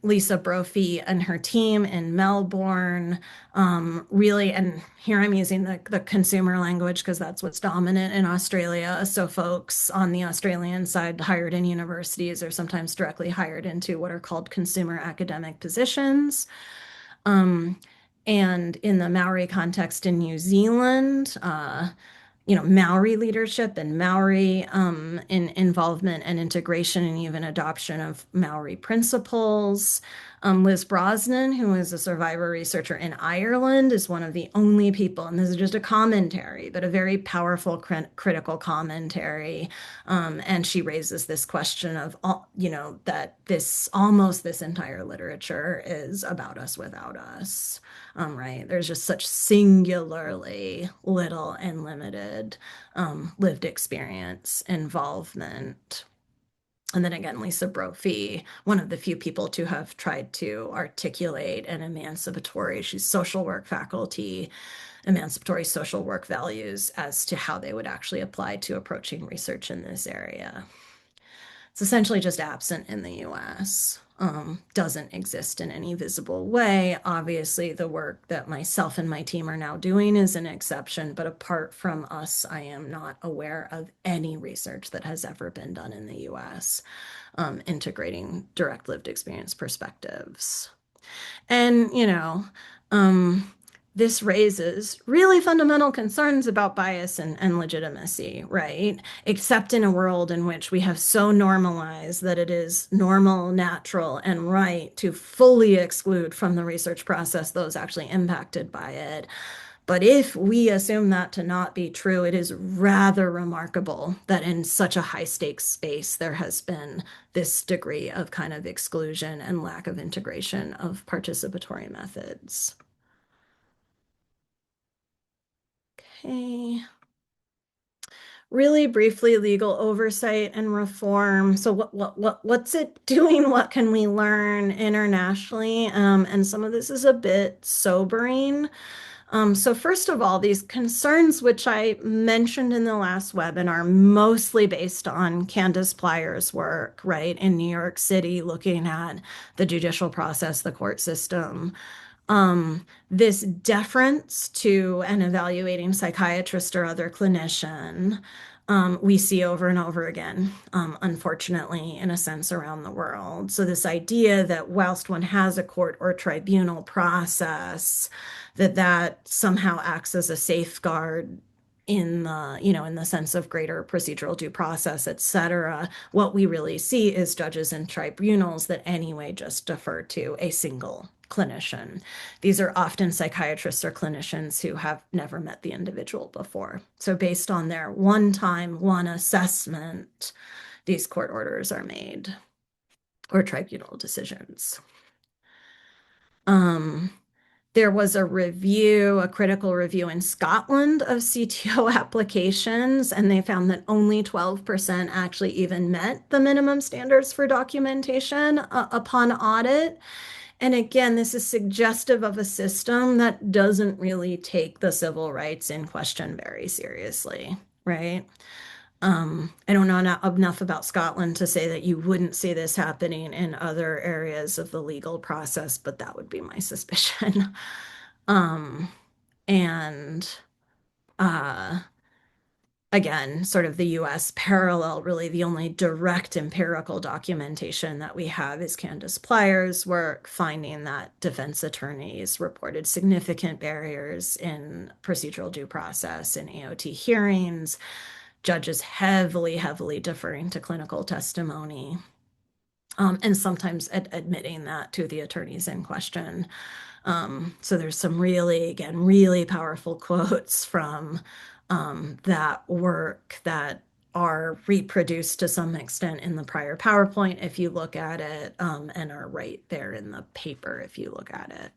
S2: Lisa Brophy and her team in Melbourne really, and here I'm using the consumer language because that's what's dominant in Australia. So folks on the Australian side hired in universities are sometimes directly hired into what are called consumer academic positions. Um, and in the Maori context in New Zealand, Maori leadership and Maori in involvement and integration and even adoption of Maori principles. Liz Brosnan, who is a survivor researcher in Ireland, is one of the only people, and this is just a commentary, but a very powerful critical commentary. And she raises this question of, that this entire literature is about us without us. Right? There's just such singularly little and limited lived experience involvement. And then again, Lisa Brophy, one of the few people to have tried to articulate an emancipatory, she's social work faculty, emancipatory social work values as to how they would actually apply to approaching research in this area. It's essentially just absent in the US. Doesn't exist in any visible way. Obviously, the work that myself and my team are now doing is an exception, but apart from us, I am not aware of any research that has ever been done in the US integrating direct lived experience perspectives. And, this raises really fundamental concerns about bias and legitimacy, right? Except in a world in which we have so normalized that it is normal, natural, and right to fully exclude from the research process those actually impacted by it. But if we assume that to not be true, it is rather remarkable that in such a high stakes space, there has been this degree of kind of exclusion and lack of integration of participatory methods. Okay. Really briefly, legal oversight and reform. So what's it doing? What can we learn internationally? And some of this is a bit sobering. So first of all, these concerns, which I mentioned in the last webinar, mostly based on Candace Plyer's work, right, in New York City, looking at the judicial process, the court system. This deference to an evaluating psychiatrist or other clinician, we see over and over again, unfortunately, in a sense, around the world. So this idea that whilst one has a court or tribunal process, that somehow acts as a safeguard in the sense of greater procedural due process, et cetera. What we really see is judges and tribunals that anyway just defer to a single clinician. These are often psychiatrists or clinicians who have never met the individual before. So based on their one time, one assessment, these court orders are made or tribunal decisions. There was a critical review in Scotland of CTO applications, and they found that only 12% actually even met the minimum standards for documentation upon audit. And again, this is suggestive of a system that doesn't really take the civil rights in question very seriously, right? I don't know enough about Scotland to say that you wouldn't see this happening in other areas of the legal process, but that would be my suspicion. And uh, again, sort of the US parallel, really the only direct empirical documentation that we have is Candace Plyer's work, finding that defense attorneys reported significant barriers in procedural due process in AOT hearings, judges heavily, heavily deferring to clinical testimony. And sometimes admitting that to the attorneys in question. So there's some really, again, really powerful quotes from that work that are reproduced to some extent in the prior PowerPoint if you look at it, and are right there in the paper if you look at it.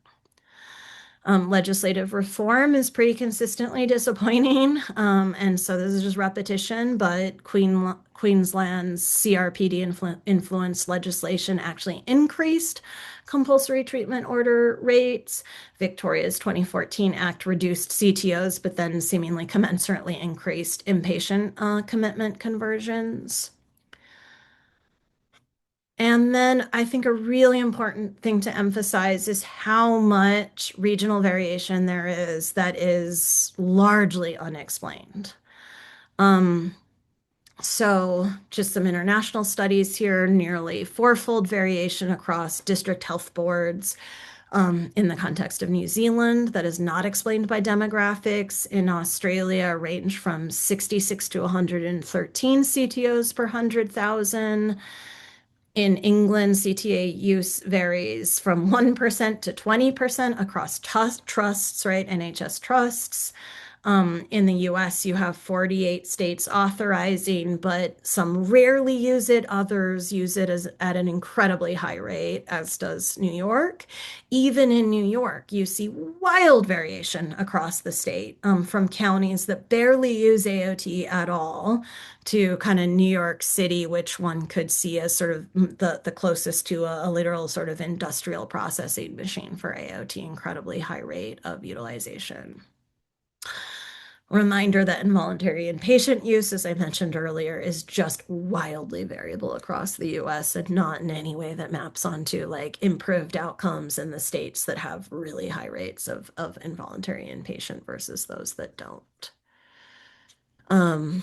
S2: Legislative reform is pretty consistently disappointing. And so this is just repetition, but Queensland's CRPD influenced legislation actually increased compulsory treatment order rates. Victoria's 2014 Act reduced CTOs, but then seemingly commensurately increased inpatient commitment conversions. And then I think a really important thing to emphasize is how much regional variation there is that is largely unexplained. Um, so just some international studies here, nearly fourfold variation across district health boards. In the context of New Zealand, that is not explained by demographics. In Australia, range from 66 to 113 CTOs per 100,000. In England, CTA use varies from 1% to 20% across trusts, right? NHS trusts. In the US, you have 48 states authorizing, but some rarely use it. Others use it at an incredibly high rate, as does New York. Even in New York, you see wild variation across the state, from counties that barely use AOT at all to kind of New York City, which one could see as sort of the closest to a literal sort of industrial processing machine for AOT, incredibly high rate of utilization. Reminder that involuntary inpatient use, as I mentioned earlier, is just wildly variable across the US and not in any way that maps onto like improved outcomes in the states that have really high rates of involuntary inpatient versus those that don't. Um,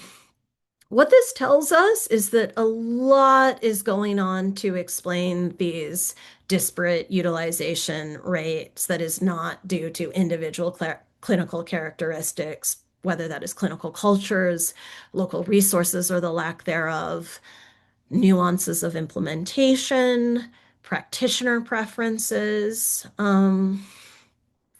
S2: what this tells us is that a lot is going on to explain these disparate utilization rates that is not due to individual clinical characteristics, whether that is clinical cultures, local resources or the lack thereof, nuances of implementation, practitioner preferences.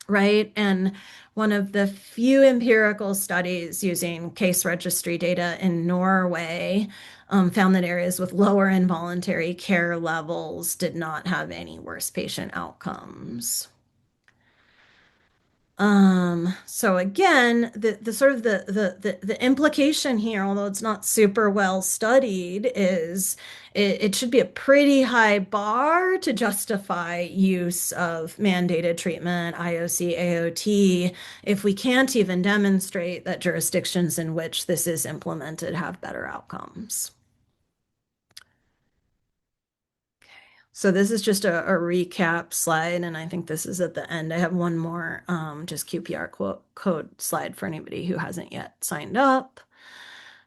S2: Right? And one of the few empirical studies using case registry data in Norway found that areas with lower involuntary care levels did not have any worse patient outcomes. So again, the sort of the implication here, although it's not super well studied, is it should be a pretty high bar to justify use of mandated treatment, IOC, AOT, if we can't even demonstrate that jurisdictions in which this is implemented have better outcomes. So this is just a recap slide, and I think this is at the end. I have one more just QPR code slide for anybody who hasn't yet signed up.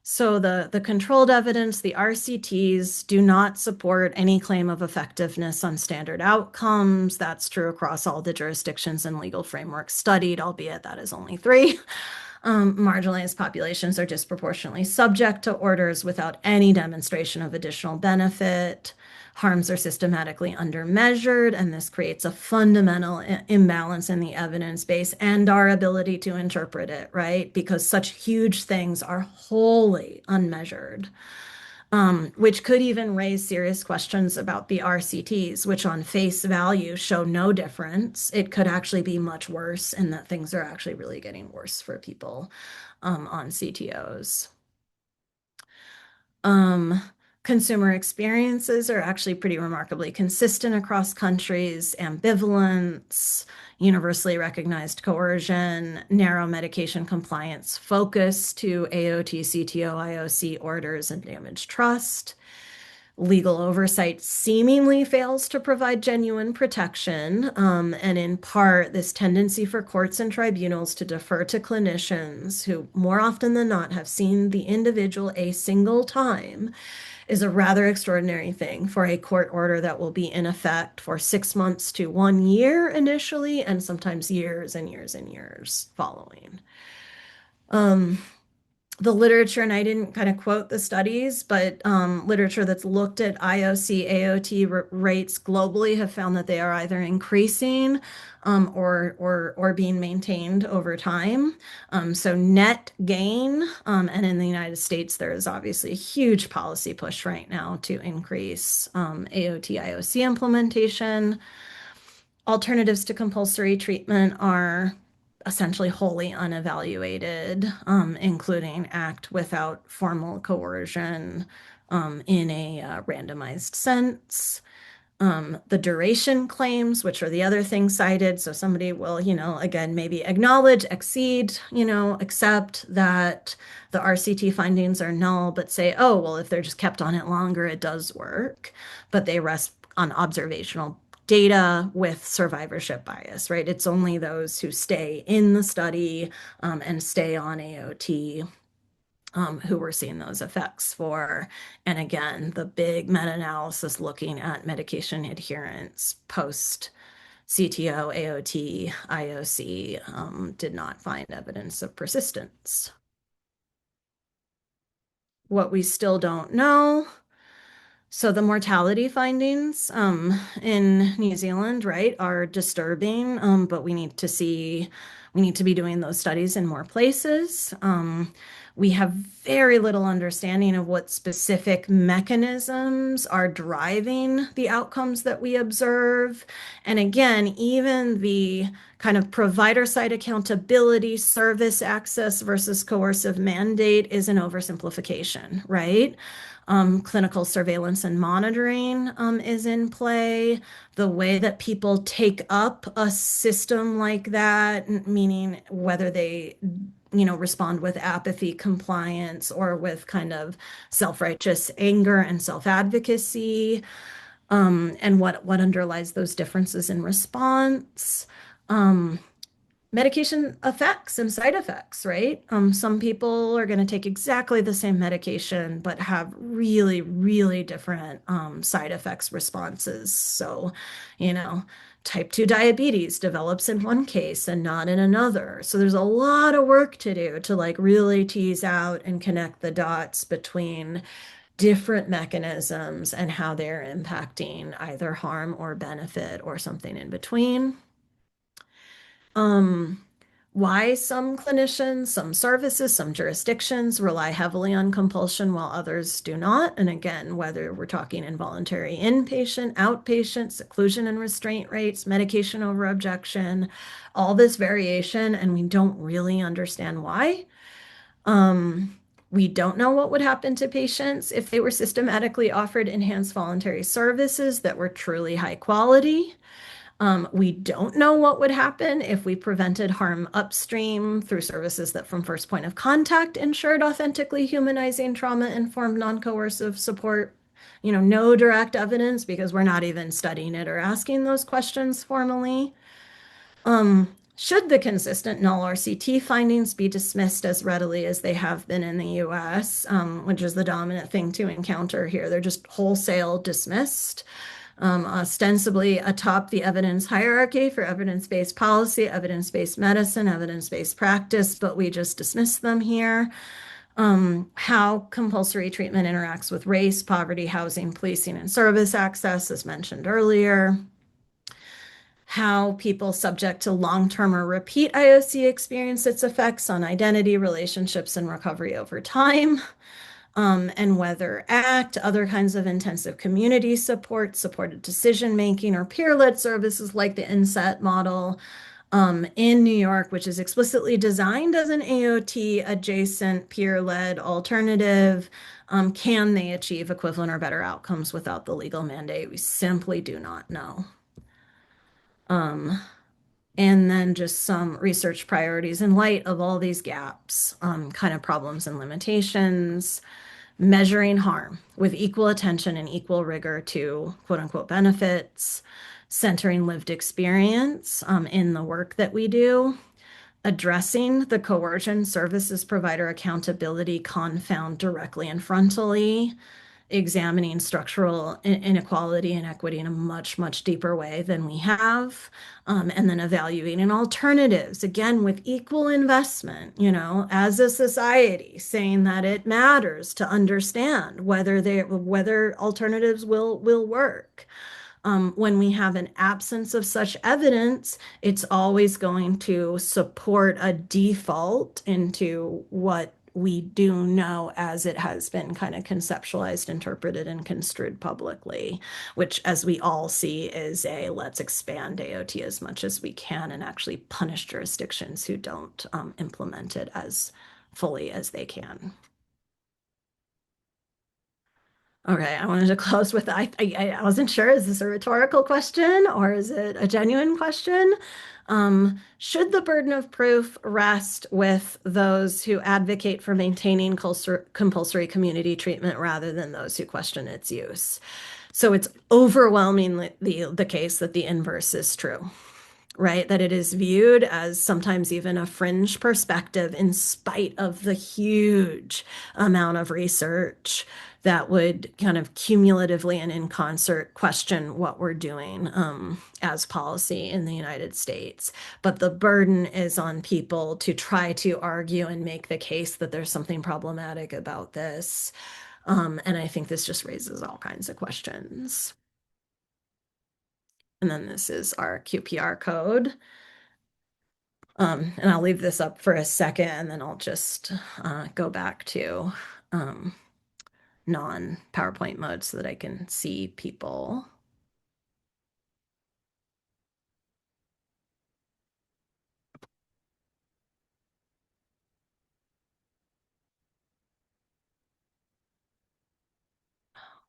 S2: So the controlled evidence, the RCTs, do not support any claim of effectiveness on standard outcomes. That's true across all the jurisdictions and legal frameworks studied, albeit that is only 3. Marginalized populations are disproportionately subject to orders without any demonstration of additional benefit. Harms are systematically undermeasured, and this creates a fundamental imbalance in the evidence base and our ability to interpret it, right? Because such huge things are wholly unmeasured. Which could even raise serious questions about the RCTs, which on face value show no difference. It could actually be much worse, and that things are actually really getting worse for people on CTOs. Consumer experiences are actually pretty remarkably consistent across countries. Ambivalence, universally recognized coercion, narrow medication compliance focus to AOT, CTO, IOC orders, and damaged trust. Legal oversight seemingly fails to provide genuine protection, and in part, this tendency for courts and tribunals to defer to clinicians who, more often than not, have seen the individual a single time is a rather extraordinary thing for a court order that will be in effect for 6 months to 1 year initially, and sometimes years and years and years following. Um, the literature, and I didn't kind of quote the studies, but literature that's looked at IOC, AOT rates globally have found that they are either increasing or being maintained over time. So net gain, and in the United States, there is obviously a huge policy push right now to increase AOT, IOC implementation. Alternatives to compulsory treatment are essentially wholly unevaluated, including ACT without formal coercion in a randomized sense. The duration claims, which are the other things cited. So somebody will, again, maybe acknowledge, accede, accept that the RCT findings are null, but say, oh, well, if they're just kept on it longer, it does work. But they rest on observational data with survivorship bias, right? It's only those who stay in the study and stay on AOT who we're seeing those effects for. And again, the big meta-analysis looking at medication adherence post CTO, AOT, IOC did not find evidence of persistence. What we still don't know. So the mortality findings in New Zealand, right, are disturbing, but we need to be doing those studies in more places. We have very little understanding of what specific mechanisms are driving the outcomes that we observe. And again, even the kind of provider side accountability, service access versus coercive mandate is an oversimplification, right? Clinical surveillance and monitoring is in play. The way that people take up a system like that, meaning whether they, respond with apathy, compliance, or with kind of self-righteous anger and self-advocacy, and what underlies those differences in response. Um, Medication effects and side effects, right? Some people are going to take exactly the same medication, but have really, really different side effects responses. So, you know, type 2 diabetes develops in one case and not in another. So there's a lot of work to do to like really tease out and connect the dots between different mechanisms and how they're impacting either harm or benefit or something in between. Um, why some clinicians, some services, some jurisdictions rely heavily on compulsion while others do not. And again, whether we're talking involuntary inpatient, outpatient, seclusion and restraint rates, medication over objection, all this variation, and we don't really understand why. Um, we don't know what would happen to patients if they were systematically offered enhanced voluntary services that were truly high quality. We don't know what would happen if we prevented harm upstream through services that from first point of contact ensured authentically humanizing trauma-informed non-coercive support. No direct evidence because we're not even studying it or asking those questions formally. Should the consistent null RCT findings be dismissed as readily as they have been in the US, which is the dominant thing to encounter here? They're just wholesale dismissed. Ostensibly atop the evidence hierarchy for evidence-based policy, evidence-based medicine, evidence-based practice, but we just dismiss them here. How compulsory treatment interacts with race, poverty, housing, policing, and service access, as mentioned earlier. How people subject to long-term or repeat IOC experience its effects on identity, relationships, and recovery over time. And whether ACT, other kinds of intensive community support, supported decision-making, or peer-led services like the INSET model in New York, which is explicitly designed as an AOT adjacent peer-led alternative, can they achieve equivalent or better outcomes without the legal mandate? We simply do not know. And then just some research priorities in light of all these gaps, kind of problems and limitations. measuring harm with equal attention and equal rigor to quote unquote benefits, centering lived experience in the work that we do, addressing the coercion services provider accountability confound directly and frontally, examining structural inequality and equity in a much, much deeper way than we have, and then evaluating alternatives, again, with equal investment, as a society, saying that it matters to understand whether alternatives will work. When we have an absence of such evidence, it's always going to support a default into what we do know as it has been kind of conceptualized, interpreted, and construed publicly, which, as we all see, is a let's expand AOT as much as we can and actually punish jurisdictions who don't implement it as fully as they can. Okay, I wanted to close with I wasn't sure, is this a rhetorical question or is it a genuine question? Should the burden of proof rest with those who advocate for maintaining compulsory community treatment rather than those who question its use? So it's overwhelmingly the case that the inverse is true, right? That it is viewed as sometimes even a fringe perspective in spite of the huge amount of research that would kind of cumulatively and in concert question what we're doing as policy in the United States. But the burden is on people to try to argue and make the case that there's something problematic about this. And I think this just raises all kinds of questions. And then this is our QPR code. And I'll leave this up for a second and then I'll just go back to non-PowerPoint mode so that I can see people.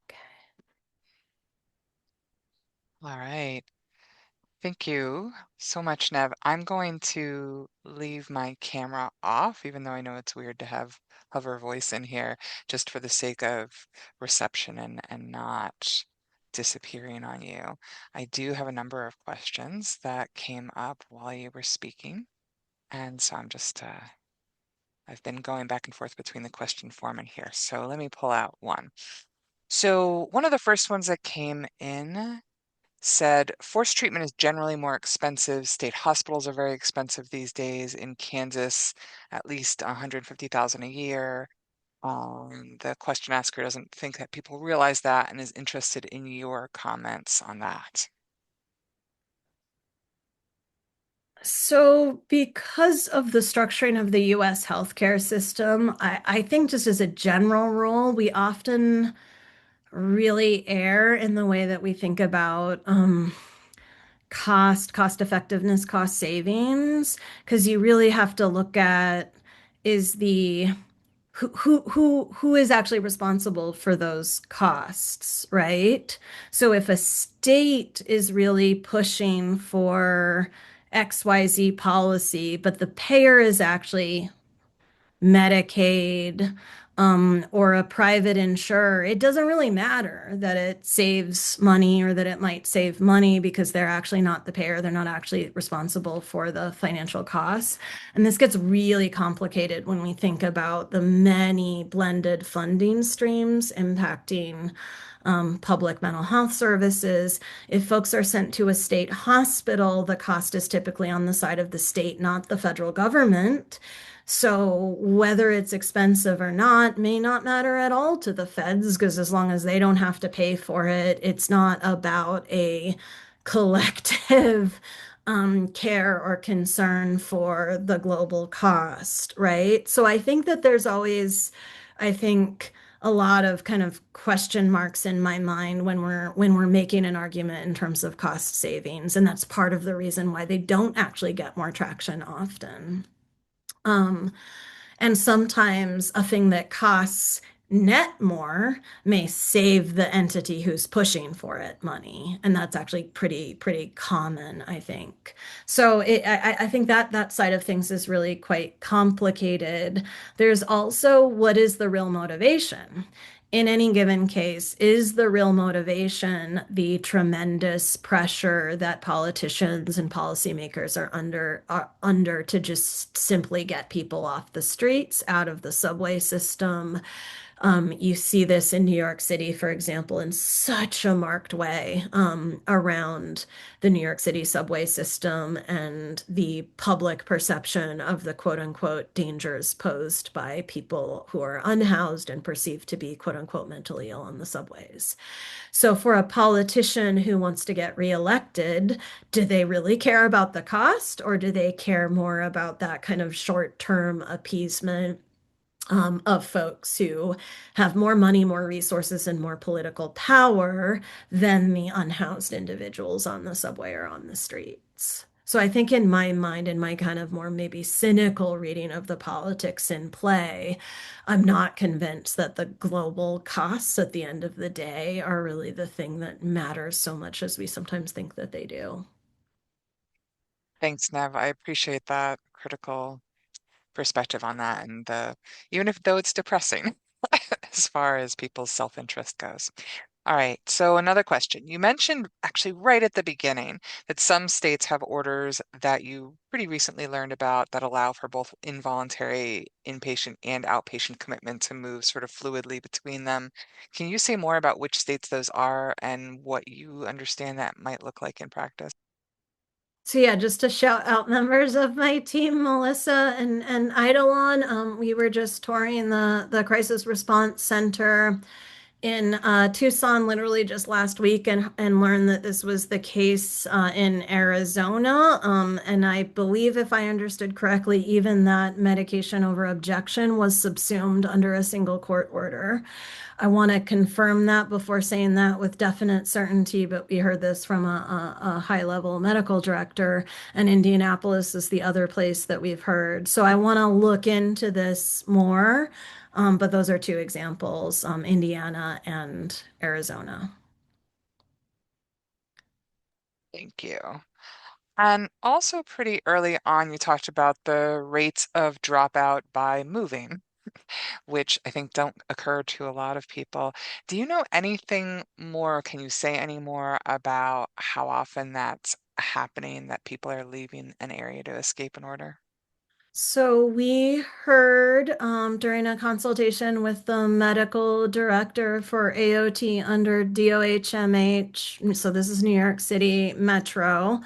S2: Okay.
S1: All right. Thank you so much, Nev. I'm going to leave my camera off, even though I know it's weird to have hover voice in here, just for the sake of reception and not disappearing on you. I do have a number of questions that came up while you were speaking, and so I've been going back and forth between the question form and here. So let me pull out one. So one of the first ones that came in said forced treatment is generally more expensive. State hospitals are very expensive these days. In Kansas, at least 150,000 a year. The question asker doesn't think that people realize that and is interested in your comments on that.
S2: So, because of the structuring of the US healthcare system, I think just as a general rule, we often really err in the way that we think about cost effectiveness, cost savings, because you really have to look at is the who is actually responsible for those costs, right? So if a state is really pushing for XYZ policy, but the payer is actually Medicaid, or a private insurer, it doesn't really matter that it saves money or that it might save money because they're actually not the payer. They're not actually responsible for the financial costs. And this gets really complicated when we think about the many blended funding streams impacting public mental health services. If folks are sent to a state hospital, the cost is typically on the side of the state, not the federal government. So whether it's expensive or not may not matter at all to the feds, because as long as they don't have to pay for it, it's not about a collective care or concern for the global cost, right? So I think that there's always, I think, a lot of kind of question marks in my mind when we're making an argument in terms of cost savings, and that's part of the reason why they don't actually get more traction often. Um, and sometimes a thing that costs net more may save the entity who's pushing for it money. And that's actually pretty common, I think. So I think that that side of things is really quite complicated. There's also what is the real motivation? In any given case, is the real motivation the tremendous pressure that politicians and policymakers are under to just simply get people off the streets, out of the subway system? You see this in New York City, for example, in such a marked way around the New York City subway system and the public perception of the quote unquote dangers posed by people who are unhoused and perceived to be quote unquote mentally ill on the subways. So, for a politician who wants to get reelected, do they really care about the cost, or do they care more about that kind of short term appeasement? Of folks who have more money, more resources, and more political power than the unhoused individuals on the subway or on the streets. So I think in my mind, in my kind of more maybe cynical reading of the politics in play, I'm not convinced that the global costs at the end of the day are really the thing that matters so much as we sometimes think that they do.
S1: Thanks, Nev. I appreciate that critical perspective on that, and the even if though it's depressing as far as people's self-interest goes. All right, so another question. You mentioned actually right at the beginning that some states have orders that you pretty recently learned about that allow for both involuntary inpatient and outpatient commitment to move sort of fluidly between them. Can you say more about which states those are and what you understand that might look like in practice?
S2: So yeah, just to shout out members of my team, Melissa and Eidolon. We were just touring the crisis response center in Tucson literally just last week and learned that this was the case in Arizona. And I believe, if I understood correctly, even that medication over objection was subsumed under a single court order. I want to confirm that before saying that with definite certainty, but we heard this from a high level medical director, and Indianapolis is the other place that we've heard. So I want to look into this more. But those are two examples, Indiana and Arizona.
S1: Thank you. And also pretty early on, you talked about the rates of dropout by moving, which I think don't occur to a lot of people. Do you know anything more? Can you say any more about how often that's happening, that people are leaving an area to escape an order?
S2: So we heard during a consultation with the medical director for AOT under DOHMH. So this is New York City Metro,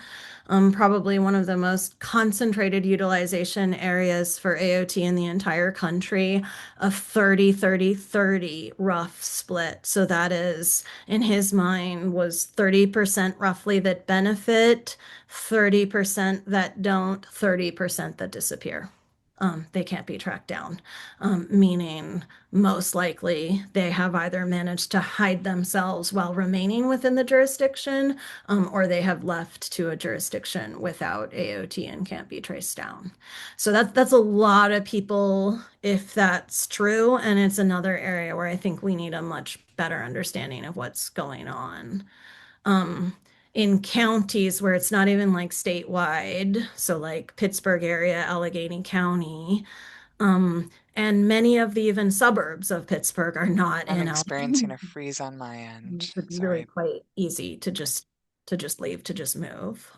S2: probably one of the most concentrated utilization areas for AOT in the entire country, a 30-30-30 rough split. So that is, in his mind, was 30% roughly that benefit, 30% that don't, 30% that disappear. They can't be tracked down, meaning most likely they have either managed to hide themselves while remaining within the jurisdiction, or they have left to a jurisdiction without AOT and can't be traced down. So that's a lot of people if that's true, and it's another area where I think we need a much better understanding of what's going on um, in counties where it's not even like statewide, so like Pittsburgh area, Allegheny County, and many of the even suburbs of Pittsburgh are not
S1: I'm
S2: in
S1: experiencing
S2: Allegheny.
S1: a freeze on my end.
S2: It's really
S1: Sorry.
S2: quite easy to just leave, to just move.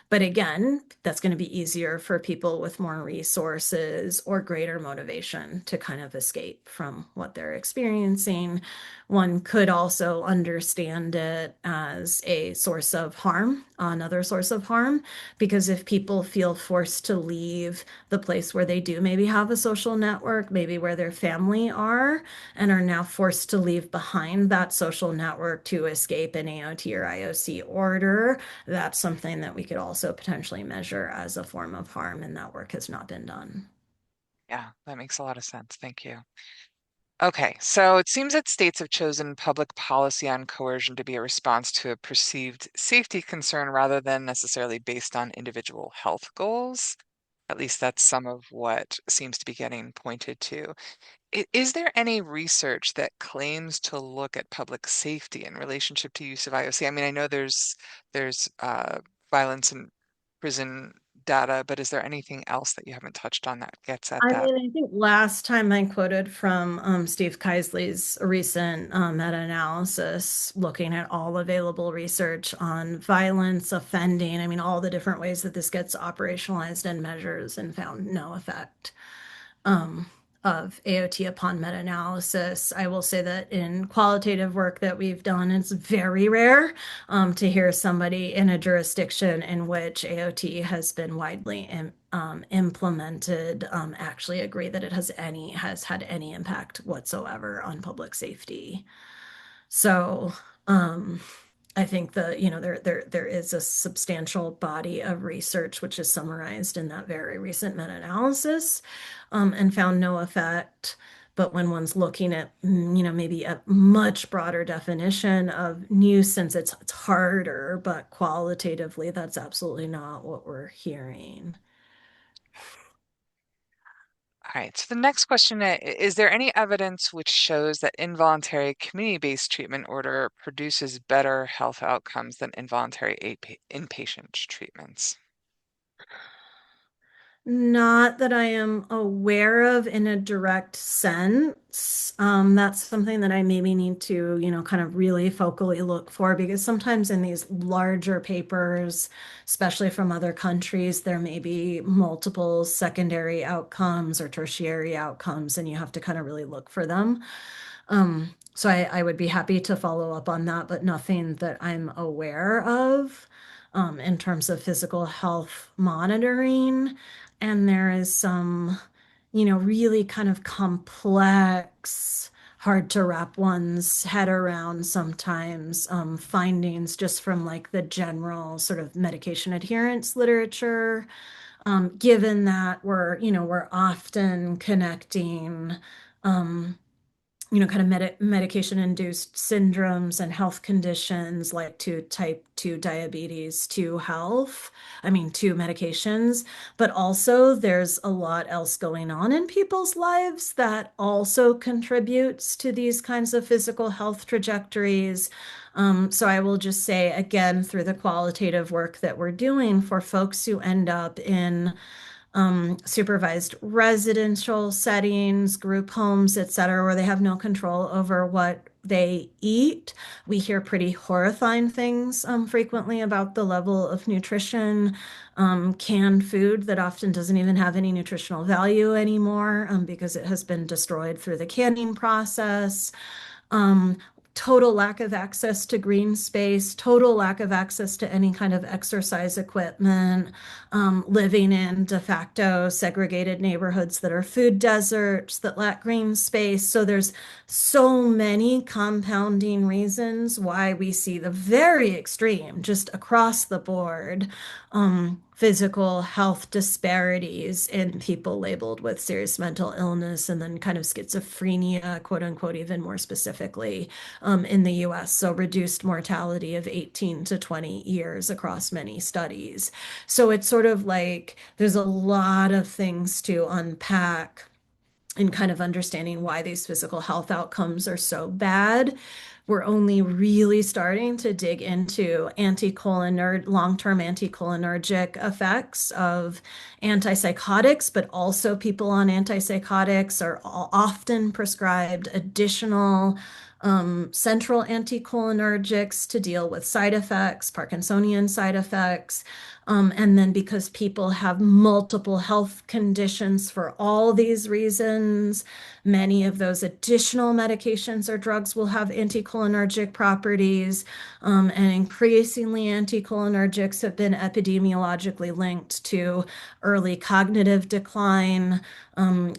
S2: But again, that's going to be easier for people with more resources or greater motivation to kind of escape from what they're experiencing. One could also understand it as a source of harm, another source of harm, because if people feel forced to leave the place where they do maybe have a social network, maybe where their family are, and are now forced to leave behind that social network to escape an AOT or IOC order, that's something that we could also potentially measure as a form of harm, and that work has not been done.
S1: Yeah, that makes a lot of sense. Thank you. Okay, so it seems that states have chosen public policy on coercion to be a response to a perceived safety concern rather than necessarily based on individual health goals. At least that's some of what seems to be getting pointed to. Is there any research that claims to look at public safety in relationship to use of IOC? I mean, I know there's violence in prison data, but is there anything else that you haven't touched on that gets at
S2: I
S1: that?
S2: mean, I think last time I quoted from Steve Keisley's recent meta-analysis looking at all available research on violence, offending, I mean, all the different ways that this gets operationalized and measures and found no effect um, of AOT upon meta-analysis. I will say that in qualitative work that we've done, it's very rare to hear somebody in a jurisdiction in which AOT has been widely implemented actually agree that it has had any impact whatsoever on public safety. So, um, I think there is a substantial body of research which is summarized in that very recent meta-analysis, and found no effect. But when one's looking at, maybe a much broader definition of nuisance, it's harder, but qualitatively, that's absolutely not what we're hearing.
S1: All right, so the next question is there any evidence which shows that involuntary community-based treatment order produces better health outcomes than involuntary inpatient treatments?
S2: Not that I am aware of in a direct sense. That's something that I maybe need to, kind of really focally look for because sometimes in these larger papers, especially from other countries, there may be multiple secondary outcomes or tertiary outcomes, and you have to kind of really look for them. So I would be happy to follow up on that, but nothing that I'm aware of in terms of physical health monitoring. And there is some, really kind of complex, hard to wrap one's head around sometimes findings just from like the general sort of medication adherence literature. Given that we're often connecting. Um, kind of medication-induced syndromes and health conditions like to type 2 diabetes to health, I mean, to medications, but also there's a lot else going on in people's lives that also contributes to these kinds of physical health trajectories. So I will just say again, through the qualitative work that we're doing for folks who end up in supervised residential settings, group homes, et cetera, where they have no control over what they eat. We hear pretty horrifying things frequently about the level of nutrition, canned food that often doesn't even have any nutritional value anymore because it has been destroyed through the canning process. Um, Total lack of access to green space, total lack of access to any kind of exercise equipment, living in de facto segregated neighborhoods that are food deserts that lack green space. So there's so many compounding reasons why we see the very extreme, just across the board, physical health disparities in people labeled with serious mental illness and then kind of schizophrenia, quote unquote, even more specifically in the US. So reduced mortality of 18 to 20 years across many studies. So it's sort of like there's a lot of things to unpack and kind of understanding why these physical health outcomes are so bad. We're only really starting to dig into long-term anticholinergic effects of antipsychotics, but also people on antipsychotics are often prescribed additional central anticholinergics to deal with side effects, Parkinsonian side effects. And then because people have multiple health conditions for all these reasons, many of those additional medications or drugs will have anticholinergic properties. And increasingly, anticholinergics have been epidemiologically linked to early cognitive decline,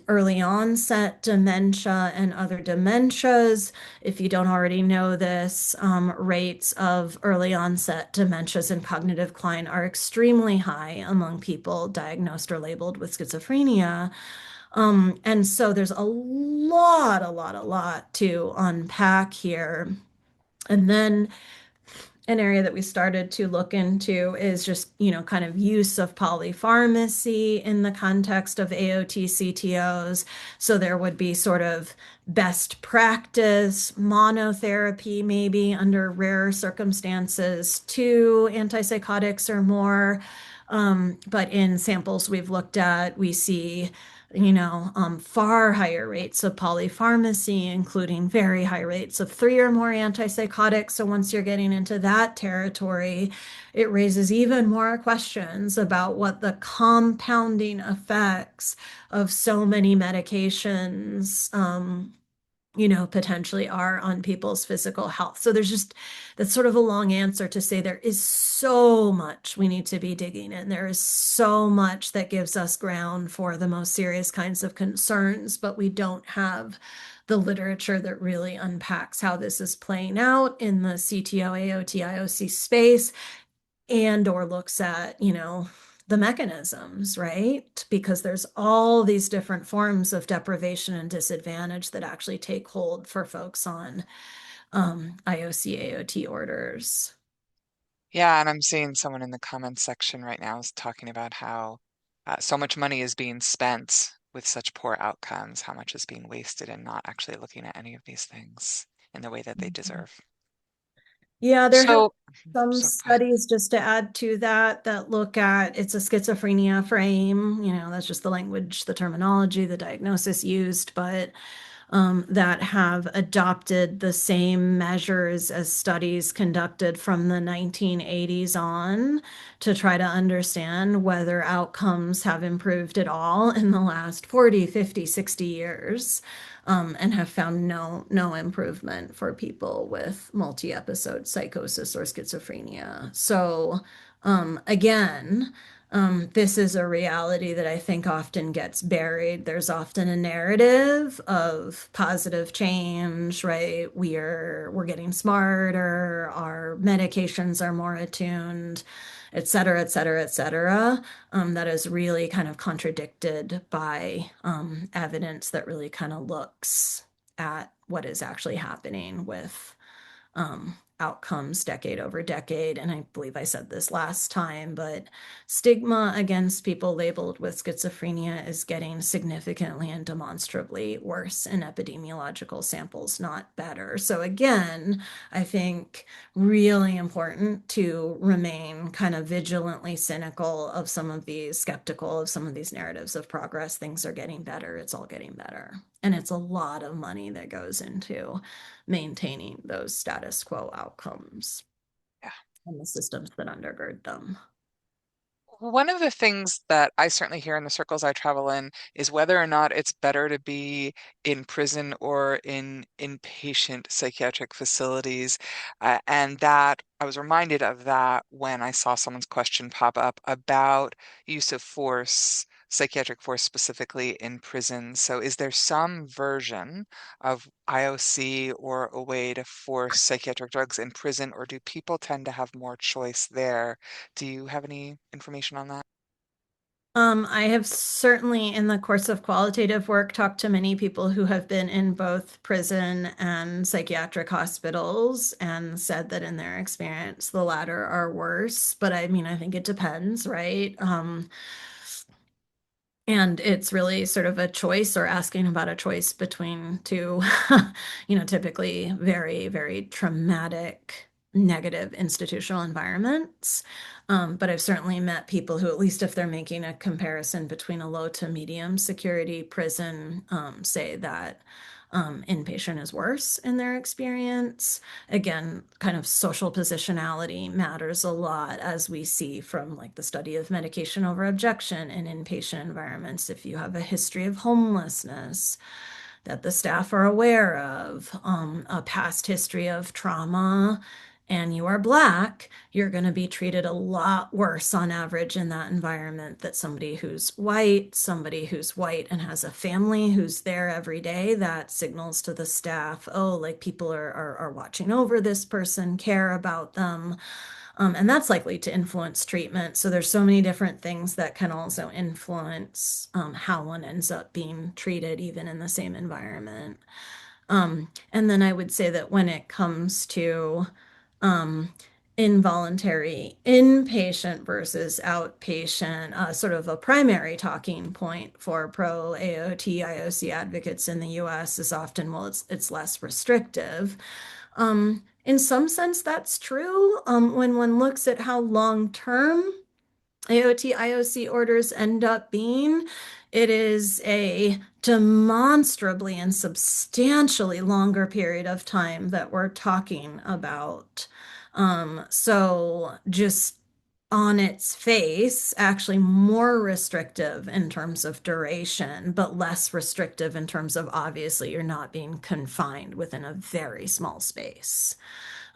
S2: early onset dementia, and other dementias. If you don't already know this, rates of early onset dementias and cognitive decline are extremely high among people diagnosed or labeled with schizophrenia. And so there's a lot to unpack here. And then an area that we started to look into is just, kind of use of polypharmacy in the context of AOT CTOs. So there would be sort of best practice, monotherapy, maybe under rare circumstances, two antipsychotics or more. But in samples we've looked at, we see far higher rates of polypharmacy, including very high rates of three or more antipsychotics. So once you're getting into that territory, it raises even more questions about what the compounding effects of so many medications, potentially are on people's physical health. So that's sort of a long answer to say there is so much we need to be digging in. There is so much that gives us ground for the most serious kinds of concerns, but we don't have the literature that really unpacks how this is playing out in the CTO, AOT, IOC space and or looks at, the mechanisms, right? Because there's all these different forms of deprivation and disadvantage that actually take hold for folks on IOC, AOT orders.
S1: Yeah, and I'm seeing someone in the comments section right now is talking about how so much money is being spent with such poor outcomes, how much is being wasted and not actually looking at any of these things in the way that they deserve.
S2: Yeah, there have
S1: So,
S2: some
S1: so go ahead.
S2: studies just to add to that that look at it's a schizophrenia frame. That's just the language, the terminology, the diagnosis used, but that have adopted the same measures as studies conducted from the 1980s on to try to understand whether outcomes have improved at all in the last 40, 50, 60 years, and have found no improvement for people with multi-episode psychosis or schizophrenia. So, again, this is a reality that I think often gets buried. There's often a narrative of positive change, right? We're getting smarter, our medications are more attuned, et cetera, et cetera, et cetera. That is really kind of contradicted by evidence that really kind of looks at what is actually happening with outcomes decade over decade. And I believe I said this last time, but stigma against people labeled with schizophrenia is getting significantly and demonstrably worse in epidemiological samples, not better. So, again, I think really important to remain kind of vigilantly cynical of some of these, skeptical of some of these narratives of progress. Things are getting better. It's all getting better. And it's a lot of money that goes into maintaining those status quo outcomes
S1: Yeah.
S2: and the systems that undergird them.
S1: One of the things that I certainly hear in the circles I travel in is whether or not it's better to be in prison or in inpatient psychiatric facilities. And that I was reminded of that when I saw someone's question pop up about use of force, psychiatric force specifically in prison. So is there some version of IOC or a way to force psychiatric drugs in prison, or do people tend to have more choice there? Do you have any information on that?
S2: I have certainly, in the course of qualitative work, talked to many people who have been in both prison and psychiatric hospitals and said that in their experience, the latter are worse. But I mean, I think it depends, right? And it's really sort of a choice or asking about a choice between two, typically very, very traumatic, negative institutional environments. But I've certainly met people who, at least if they're making a comparison between a low to medium security prison, say that inpatient is worse in their experience. Again, kind of social positionality matters a lot, as we see from like the study of medication over objection in inpatient environments. If you have a history of homelessness that the staff are aware of, a past history of trauma, and you are Black, you're going to be treated a lot worse on average in that environment than somebody who's white and has a family who's there every day. That signals to the staff, oh, like people are watching over this person, care about them. And that's likely to influence treatment. So there's so many different things that can also influence how one ends up being treated, even in the same environment. And then I would say that when it comes to um, involuntary inpatient versus outpatient, sort of a primary talking point for pro AOT IOC advocates in the US is often, well, it's less restrictive. In some sense, that's true. When one looks at how long term AOT IOC orders end up being, it is a demonstrably and substantially longer period of time that we're talking about. So just on its face, actually more restrictive in terms of duration, but less restrictive in terms of obviously you're not being confined within a very small space.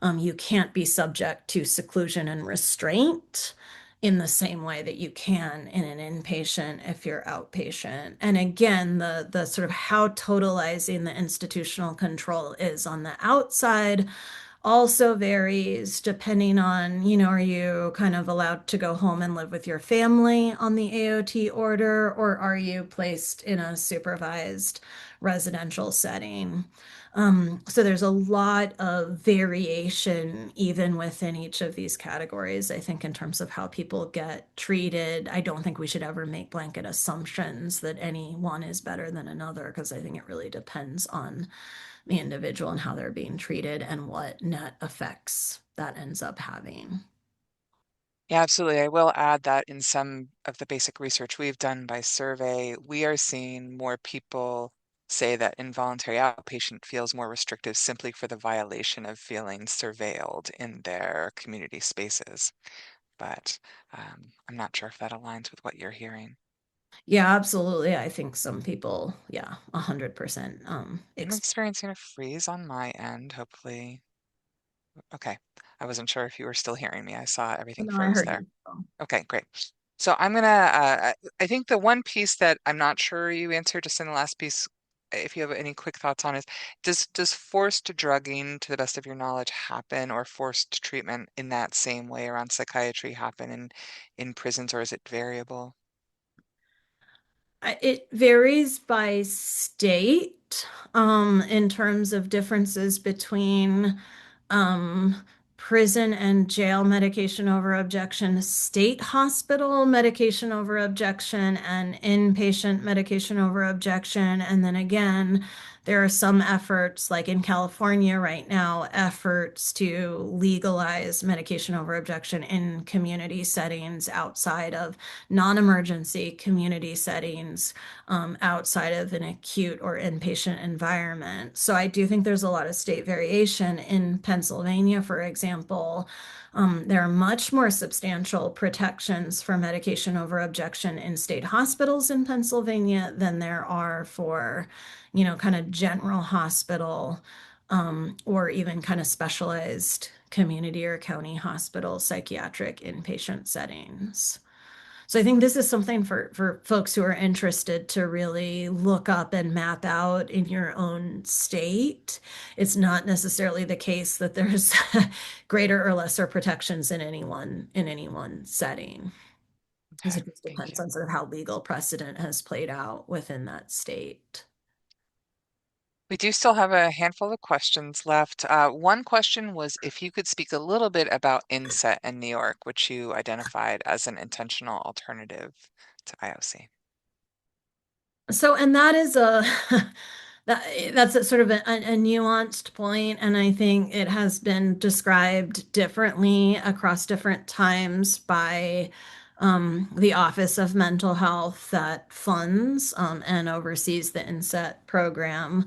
S2: You can't be subject to seclusion and restraint in the same way that you can in an inpatient if you're outpatient. And again, the sort of how totalizing the institutional control is on the outside also varies depending on, are you kind of allowed to go home and live with your family on the AOT order, or are you placed in a supervised residential setting? So there's a lot of variation even within each of these categories, I think, in terms of how people get treated. I don't think we should ever make blanket assumptions that any one is better than another, because I think it really depends on the individual and how they're being treated and what net effects that ends up having.
S1: Yeah, absolutely. I will add that in some of the basic research we've done by survey, we are seeing more people say that involuntary outpatient feels more restrictive simply for the violation of feeling surveilled in their community spaces. But I'm not sure if that aligns with what you're hearing.
S2: Yeah, absolutely. I think some people, yeah, 100%
S1: I'm experiencing a freeze on my end, hopefully. Okay. I wasn't sure if you were still hearing me. I saw everything
S2: no, I
S1: froze
S2: heard
S1: there.
S2: you.
S1: Okay, great. So I'm gonna, I think the one piece that I'm not sure you answered just in the last piece, if you have any quick thoughts on is, does forced drugging, to the best of your knowledge, happen, or forced treatment in that same way around psychiatry happen in prisons, or is it variable?
S2: It varies by state, in terms of differences between um, prison and jail medication over objection, state hospital medication over objection, and inpatient medication over objection. And then again, there are some efforts, like in California right now, efforts to legalize medication over objection in community settings outside of non-emergency community settings, outside of an acute or inpatient environment. So I do think there's a lot of state variation. In Pennsylvania, for example, there are much more substantial protections for medication over objection in state hospitals in Pennsylvania than there are for, kind of general hospital, or even kind of specialized community or county hospital psychiatric inpatient settings. So I think this is something for folks who are interested to really look up and map out in your own state. It's not necessarily the case that there's greater or lesser protections in any one setting, because
S1: Okay,
S2: it just
S1: thank
S2: depends
S1: you.
S2: on sort of how legal precedent has played out within that state.
S1: We do still have a handful of questions left. One question was if you could speak a little bit about inset in New York, which you identified as an intentional alternative to IOC.
S2: So, and that is a that's a sort of a nuanced point, and I think it has been described differently across different times by the Office of Mental Health that funds and oversees the INSET program.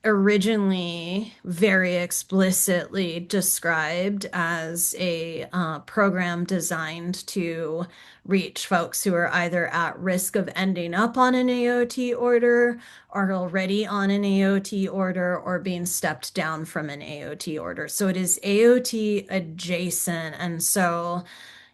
S2: Originally very explicitly described as a program designed to reach folks who are either at risk of ending up on an AOT order, are already on an AOT order, or being stepped down from an AOT order. So it is AOT adjacent. And so,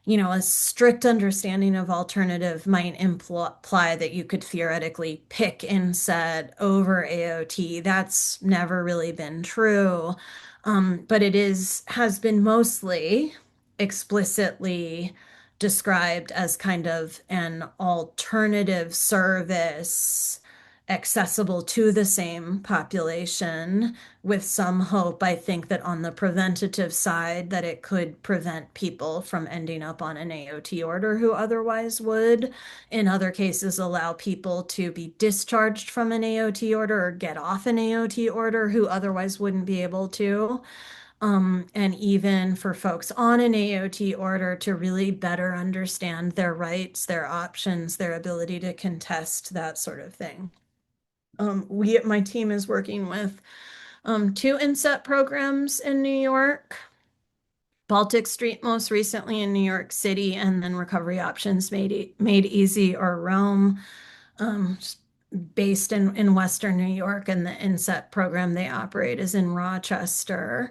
S2: a strict understanding of alternative might imply that you could theoretically pick inset over AOT. That's never really been true. But has been mostly explicitly described as kind of an alternative service accessible to the same population with some hope, I think that on the preventative side, that it could prevent people from ending up on an AOT order who otherwise would. In other cases, allow people to be discharged from an AOT order or get off an AOT order who otherwise wouldn't be able to. And even for folks on an AOT order to really better understand their rights, their options, their ability to contest, that sort of thing. My team is working with two inset programs in New York, Baltic Street most recently in New York City, and then Recovery Options Made Easy or Rome, um, based in Western New York, and the inset program they operate is in Rochester.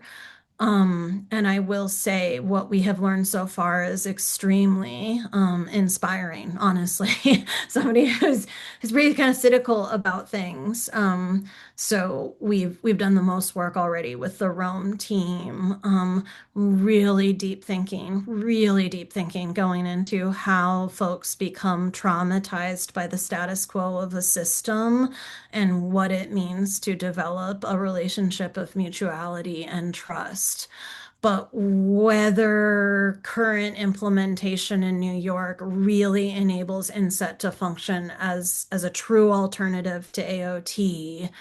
S2: And I will say what we have learned so far is extremely inspiring, honestly. Somebody who's pretty kind of cynical about things. So we've done the most work already with the Rome team. Really deep thinking going into how folks become traumatized by the status quo of a system and what it means to develop a relationship of mutuality and trust. But whether current implementation in New York really enables inset to function as a true alternative to AOT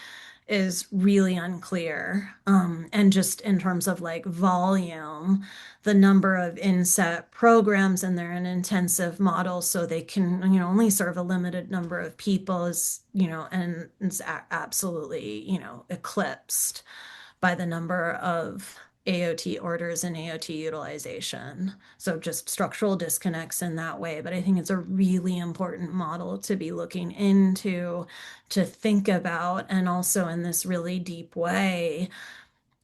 S2: is really unclear. And just in terms of like volume, the number of inset programs, and they're an intensive model, so they can, only serve a limited number of people, is, and it's absolutely, eclipsed by the number of AOT orders and AOT utilization. So just structural disconnects in that way. But I think it's a really important model to be looking into, to think about, and also in this really deep way,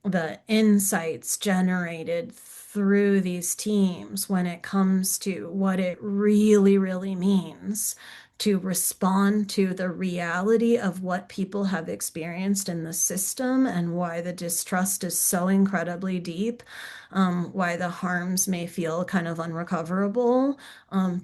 S2: the insights generated through these teams when it comes to what it really, really means to respond to the reality of what people have experienced in the system and why the distrust is so incredibly deep, why the harms may feel kind of unrecoverable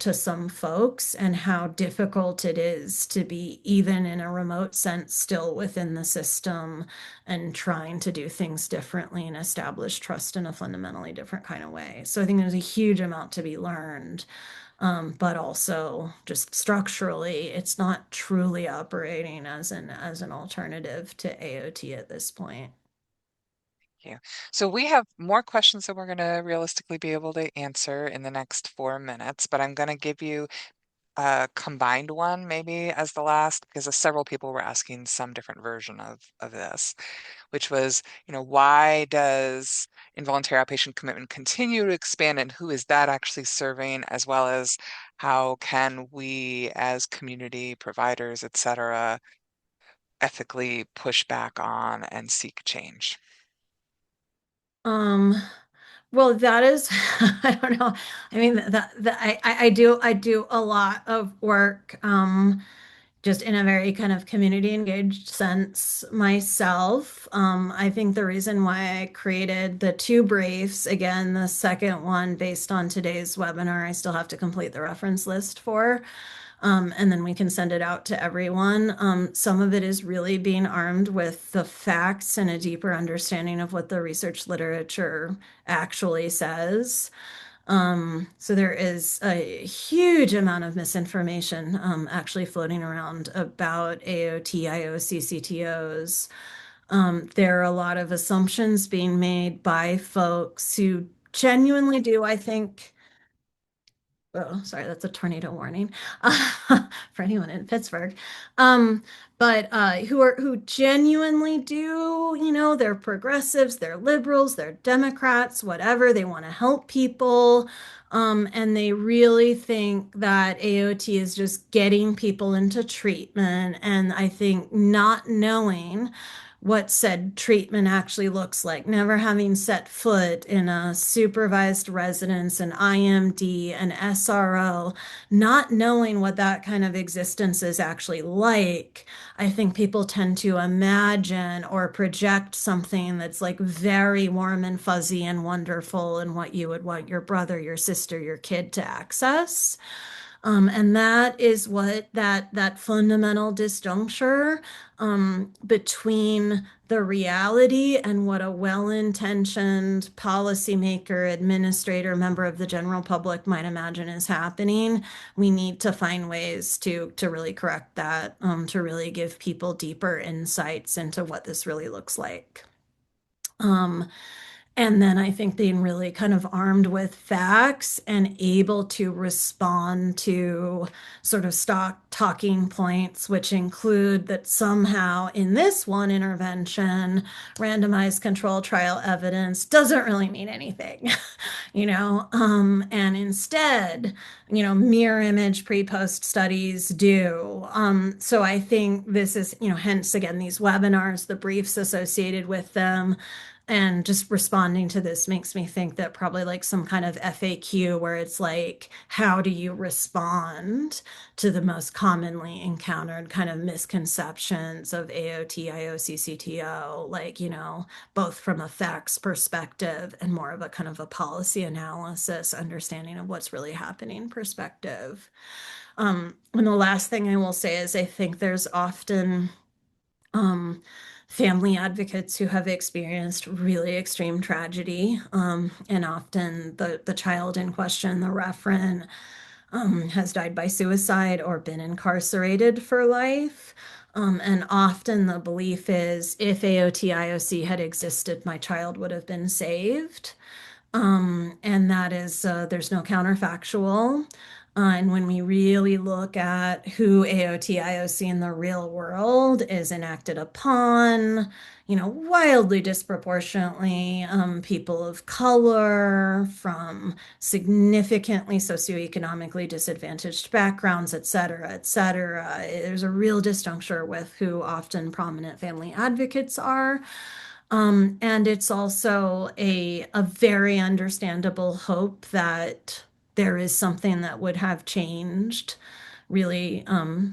S2: to some folks, and how difficult it is to be, even in a remote sense, still within the system and trying to do things differently and establish trust in a fundamentally different kind of way. So I think there's a huge amount to be learned. But also just structurally, it's not truly operating as an alternative to AOT at this point.
S1: Yeah. So we have more questions that we're going to realistically be able to answer in the next 4 minutes, but I'm going to give you a combined one maybe as the last, because several people were asking some different version of this, which was, why does involuntary outpatient commitment continue to expand, and who is that actually serving, as well as how can we as community providers, et cetera, ethically push back on and seek change?
S2: Um, well, that is, I don't know. I mean, I do a lot of work, just in a very kind of community engaged sense myself. I think the reason why I created the two briefs, again, the second one based on today's webinar, I still have to complete the reference list for, and then we can send it out to everyone. Some of it is really being armed with the facts and a deeper understanding of what the research literature actually says. So there is a huge amount of misinformation actually floating around about AOT, IOC, CTOs. There are a lot of assumptions being made by folks who genuinely do, I think. Oh, sorry, that's a tornado warning for anyone in Pittsburgh. But who genuinely do, they're progressives, they're liberals, they're Democrats, whatever. They want to help people. And they really think that AOT is just getting people into treatment. And I think not knowing what said treatment actually looks like, never having set foot in a supervised residence, an IMD, an SRO, not knowing what that kind of existence is actually like. I think people tend to imagine or project something that's like very warm and fuzzy and wonderful and what you would want your brother, your sister, your kid to access. And that is what that fundamental disjuncture between the reality and what a well-intentioned policymaker, administrator, member of the general public might imagine is happening. We need to find ways to really correct that, to really give people deeper insights into what this really looks like. Um, and then I think being really kind of armed with facts and able to respond to sort of stock talking points, which include that somehow in this one intervention, randomized control trial evidence doesn't really mean anything, and instead, mirror image pre-post studies do. So I think this is, hence again, these webinars, the briefs associated with them, and just responding to this makes me think that probably like some kind of FAQ where it's like, how do you respond to the most commonly encountered kind of misconceptions of AOT, IOC, CTO, like, both from a facts perspective and more of a kind of a policy analysis, understanding of what's really happening perspective. And the last thing I will say is I think there's often um, family advocates who have experienced really extreme tragedy. And often the child in question, the referent, has died by suicide or been incarcerated for life. And often the belief is if AOT IOC had existed, my child would have been saved. And that is, there's no counterfactual. And when we really look at who AOT, IOC in the real world is enacted upon, wildly disproportionately, people of color from significantly socioeconomically disadvantaged backgrounds, et cetera, et cetera. There's a real disjuncture with who often prominent family advocates are. And it's also a very understandable hope that there is something that would have changed really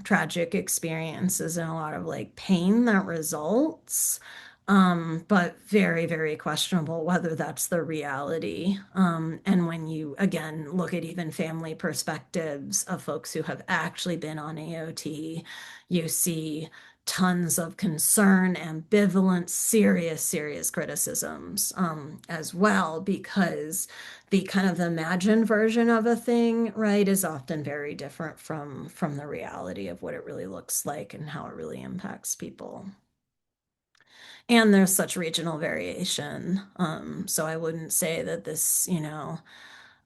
S2: tragic experiences and a lot of like pain that results. But very, very questionable whether that's the reality. And when you again look at even family perspectives of folks who have actually been on AOT, you see tons of concern, ambivalence, serious, serious criticisms as well, because the kind of imagined version of a thing, right, is often very different from the reality of what it really looks like and how it really impacts people. And there's such regional variation. So I wouldn't say that this,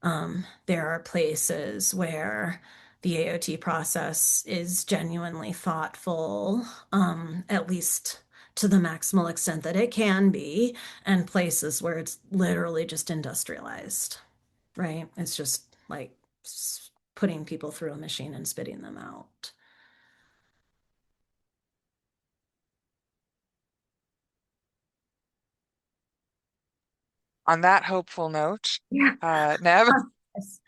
S2: there are places where the AOT process is genuinely thoughtful, at least to the maximal extent that it can be, and places where it's literally just industrialized, right? It's just like putting people through a machine and spitting them out.
S1: On that hopeful note,
S2: Yeah.
S1: Nev,
S2: Yes.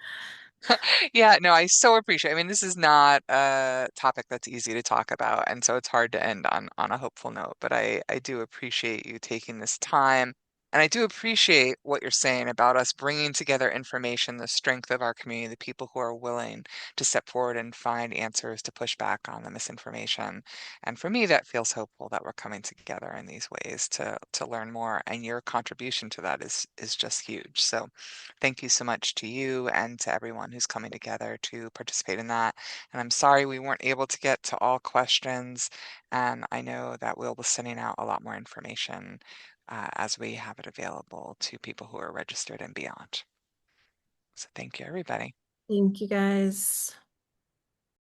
S1: yeah, no, I so appreciate. I mean, this is not a topic that's easy to talk about, and so it's hard to end on a hopeful note. But I do appreciate you taking this time, and I do appreciate what you're saying about us bringing together information, the strength of our community, the people who are willing to step forward and find answers to push back on the misinformation. And for me, that feels hopeful that we're coming together in these ways to learn more. And your contribution to that is just huge. So. Thank you so much to you and to everyone who's coming together to participate in that. And I'm sorry we weren't able to get to all questions. And I know that we'll be sending out a lot more information as we have it available to people who are registered and beyond. So thank you, everybody.
S2: Thank you guys.